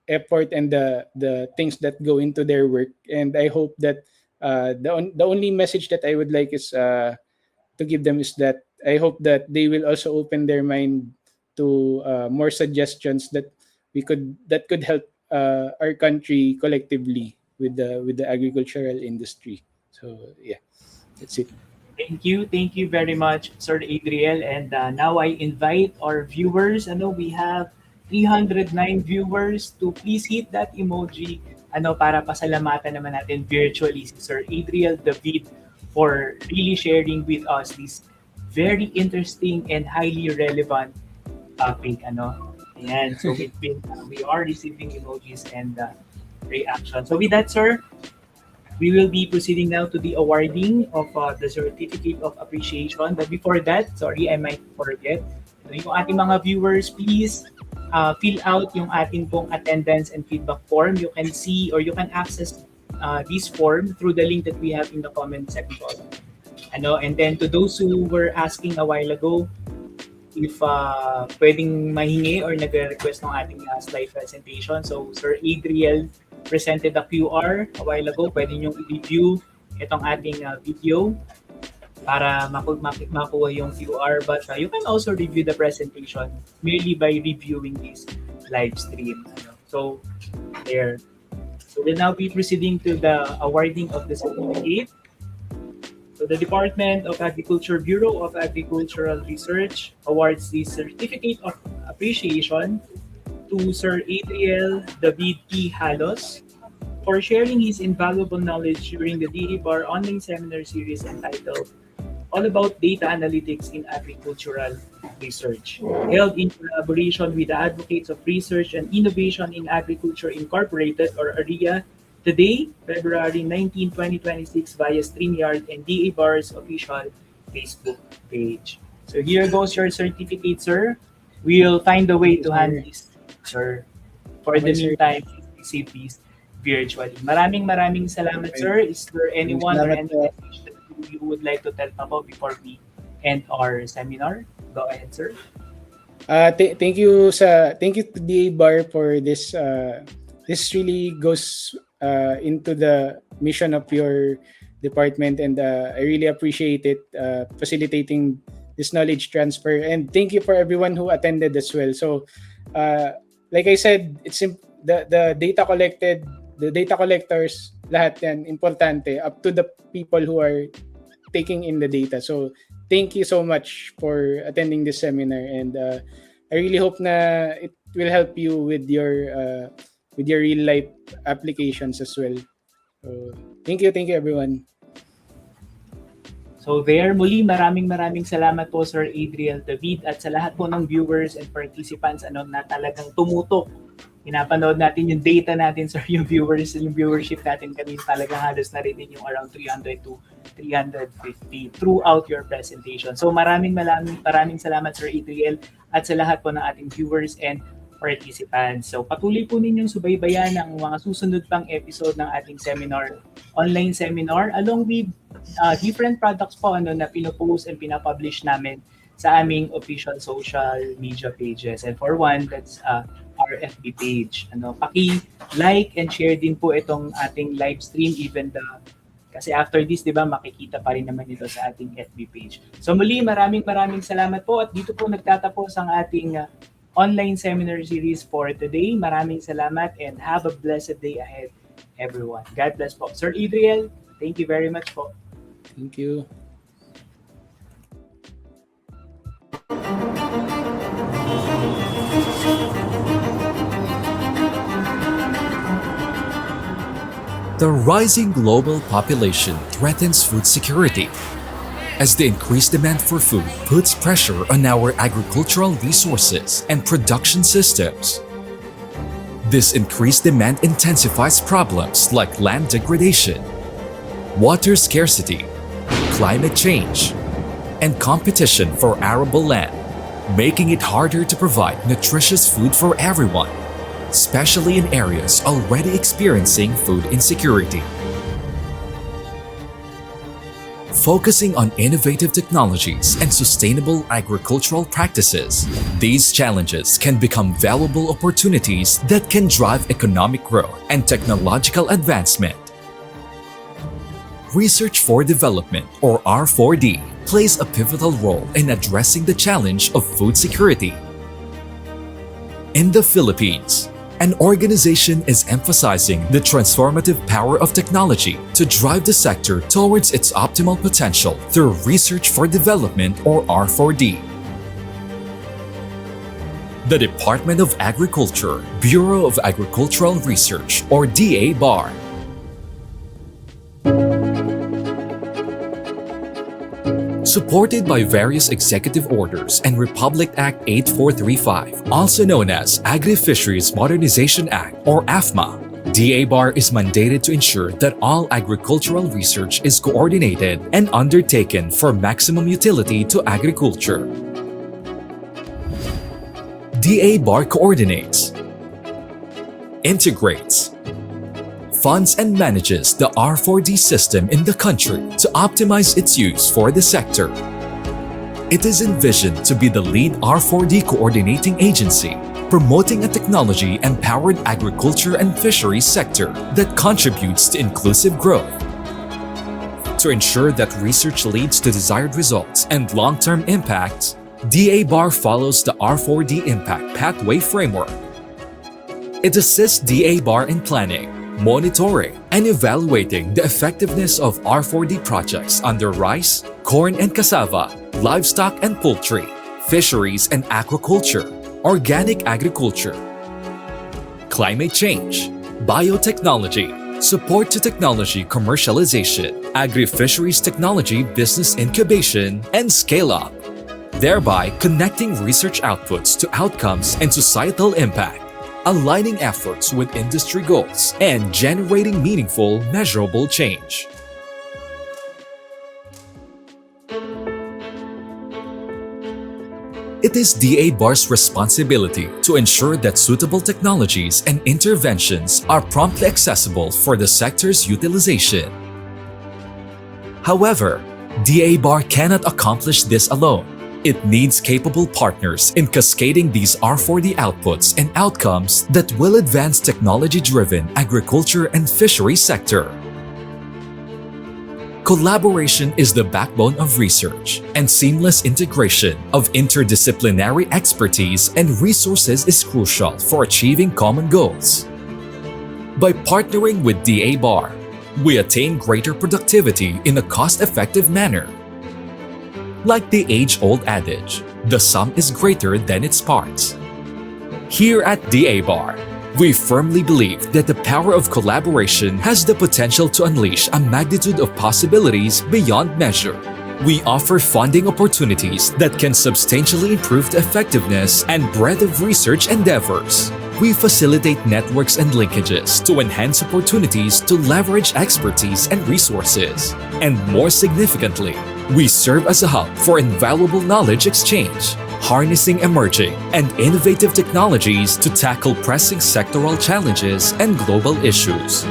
Speaker 3: effort and the things that go into their work, and I hope that the only message that I would like is to give them is that I hope that they will also open their mind to more suggestions that could help our country collectively with the agricultural industry. So yeah, that's it.
Speaker 2: Thank you very much, Sir Adriel. And now I invite our viewers. We have 309 viewers to please hit that emoji. Para pasalamatan naman natin virtually si Sir Adriel David for really sharing with us this very interesting and highly relevant topic. Ayan. So we are receiving emojis and reaction. So with that, sir, we will be proceeding now to the awarding of the Certificate of Appreciation. But before that, sorry, I might forget. Yung ating mga viewers, please fill out yung ating pong attendance and feedback form. You can see or you can access this form through the link that we have in the comment section. And then to those who were asking a while ago, if pwedeng mahingi or nagre-request ng ating slide presentation. So Sir Adriel presented a QR a while ago. Pwede nyo i-review itong ating video para makuha yung QR. But you can also review the presentation merely by reviewing this live stream. So there. So we'll now be proceeding to the awarding of the certificate. So the Department of Agriculture Bureau of Agricultural Research awards the Certificate of Appreciation to Sir Adriel David P. Halos for sharing his invaluable knowledge during the DA Bar online seminar series entitled All About Data Analytics in Agricultural Research, held in collaboration with the Advocates of Research and Innovation in Agriculture Incorporated, or ARIA, today, February 19, 2026, via StreamYard and DA Bar's official Facebook page. So here goes your certificate, sir. We'll find a way to hand this sir. For the
Speaker 3: Okay, sir.
Speaker 2: meantime, see please virtually. Maraming salamat,
Speaker 3: Okay.
Speaker 2: sir. Is there anyone or
Speaker 3: Salamat
Speaker 2: any
Speaker 3: po.
Speaker 2: message that you would like to tell pa po before we end our seminar? Go ahead, sir.
Speaker 3: Thank you to DA Bar for this. This really goes into the mission of your department, and I really appreciate it facilitating this knowledge transfer. And thank you for everyone who attended as well. So, like I said, the data collected, the data collectors, lahat yan importante up to the people who are taking in the data. So thank you so much for attending this seminar, and I really hope na it will help you with your real life applications as well. So thank you everyone.
Speaker 2: So there, muli maraming salamat po Sir Adriel David at sa lahat po ng viewers and participants na talagang tumutok. Pinapanood natin yung data natin, sir, yung viewers, yung viewership natin kanina talagang halos narinig yung around 300 to 350 throughout your presentation. So maraming salamat Sir Adriel at sa lahat po ng ating viewers and participants. So patuloy po ninyong subaybayan ang mga susunod pang episode ng ating seminar, online seminar, along with different products po na pinopost and pinapublish namin sa aming official social media pages. And for one, that's our FB page. Paki-like and share din po itong ating live stream, kasi after this, 'di ba, makikita pa rin naman ito sa ating FB page. So muli, maraming salamat po at dito po nagtatapos ang ating online seminar series for today. Maraming salamat and have a blessed day ahead, everyone. God bless po. Sir Adriel, thank you very much po.
Speaker 3: Thank you.
Speaker 1: The rising global population threatens food security, as the increased demand for food puts pressure on our agricultural resources and production systems. This increased demand intensifies problems like land degradation, water scarcity, climate change, and competition for arable land, making it harder to provide nutritious food for everyone, especially in areas already experiencing food insecurity. Focusing on innovative technologies and sustainable agricultural practices, these challenges can become valuable opportunities that can drive economic growth and technological advancement. Research for Development, or R4D, plays a pivotal role in addressing the challenge of food security. In the Philippines, an organization is emphasizing the transformative power of technology to drive the sector towards its optimal potential through Research for Development, or R4D. The Department of Agriculture, Bureau of Agricultural Research, or DA-BAR. Supported by various executive orders and Republic Act 8435, also known as Agri-Fisheries Modernization Act, or AFMA, DA-BAR is mandated to ensure that all agricultural research is coordinated and undertaken for maximum utility to agriculture. DA-BAR coordinates, integrates, funds and manages the R4D system in the country to optimize its use for the sector. It is envisioned to be the lead R4D coordinating agency, promoting a technology-empowered agriculture and fisheries sector that contributes to inclusive growth. To ensure that research leads to desired results and long-term impacts, DA-BAR follows the R4D Impact Pathway Framework. It assists DA-BAR in planning, monitoring, and evaluating the effectiveness of R4D projects under rice, corn and cassava, livestock and poultry, fisheries and aquaculture, organic agriculture, climate change, biotechnology, support to technology commercialization, agri-fisheries technology business incubation, and scale-up, thereby connecting research outputs to outcomes and societal impact, aligning efforts with industry goals, and generating meaningful, measurable change. It is DA Bar's responsibility to ensure that suitable technologies and interventions are promptly accessible for the sector's utilization. However, DA Bar cannot accomplish this alone. It needs capable partners in cascading these R4D outputs and outcomes that will advance technology-driven agriculture and fishery sector. Collaboration is the backbone of research, and seamless integration of interdisciplinary expertise and resources is crucial for achieving common goals. By partnering with DA Bar, we attain greater productivity in a cost-effective manner. Like the age-old adage, the sum is greater than its parts. Here at DA Bar, we firmly believe that the power of collaboration has the potential to unleash a magnitude of possibilities beyond measure. We offer funding opportunities that can substantially improve the effectiveness and breadth of research endeavors. We facilitate networks and linkages to enhance opportunities to leverage expertise and resources. And more significantly, we serve as a hub for invaluable knowledge exchange, harnessing emerging and innovative technologies to tackle pressing sectoral challenges and global issues.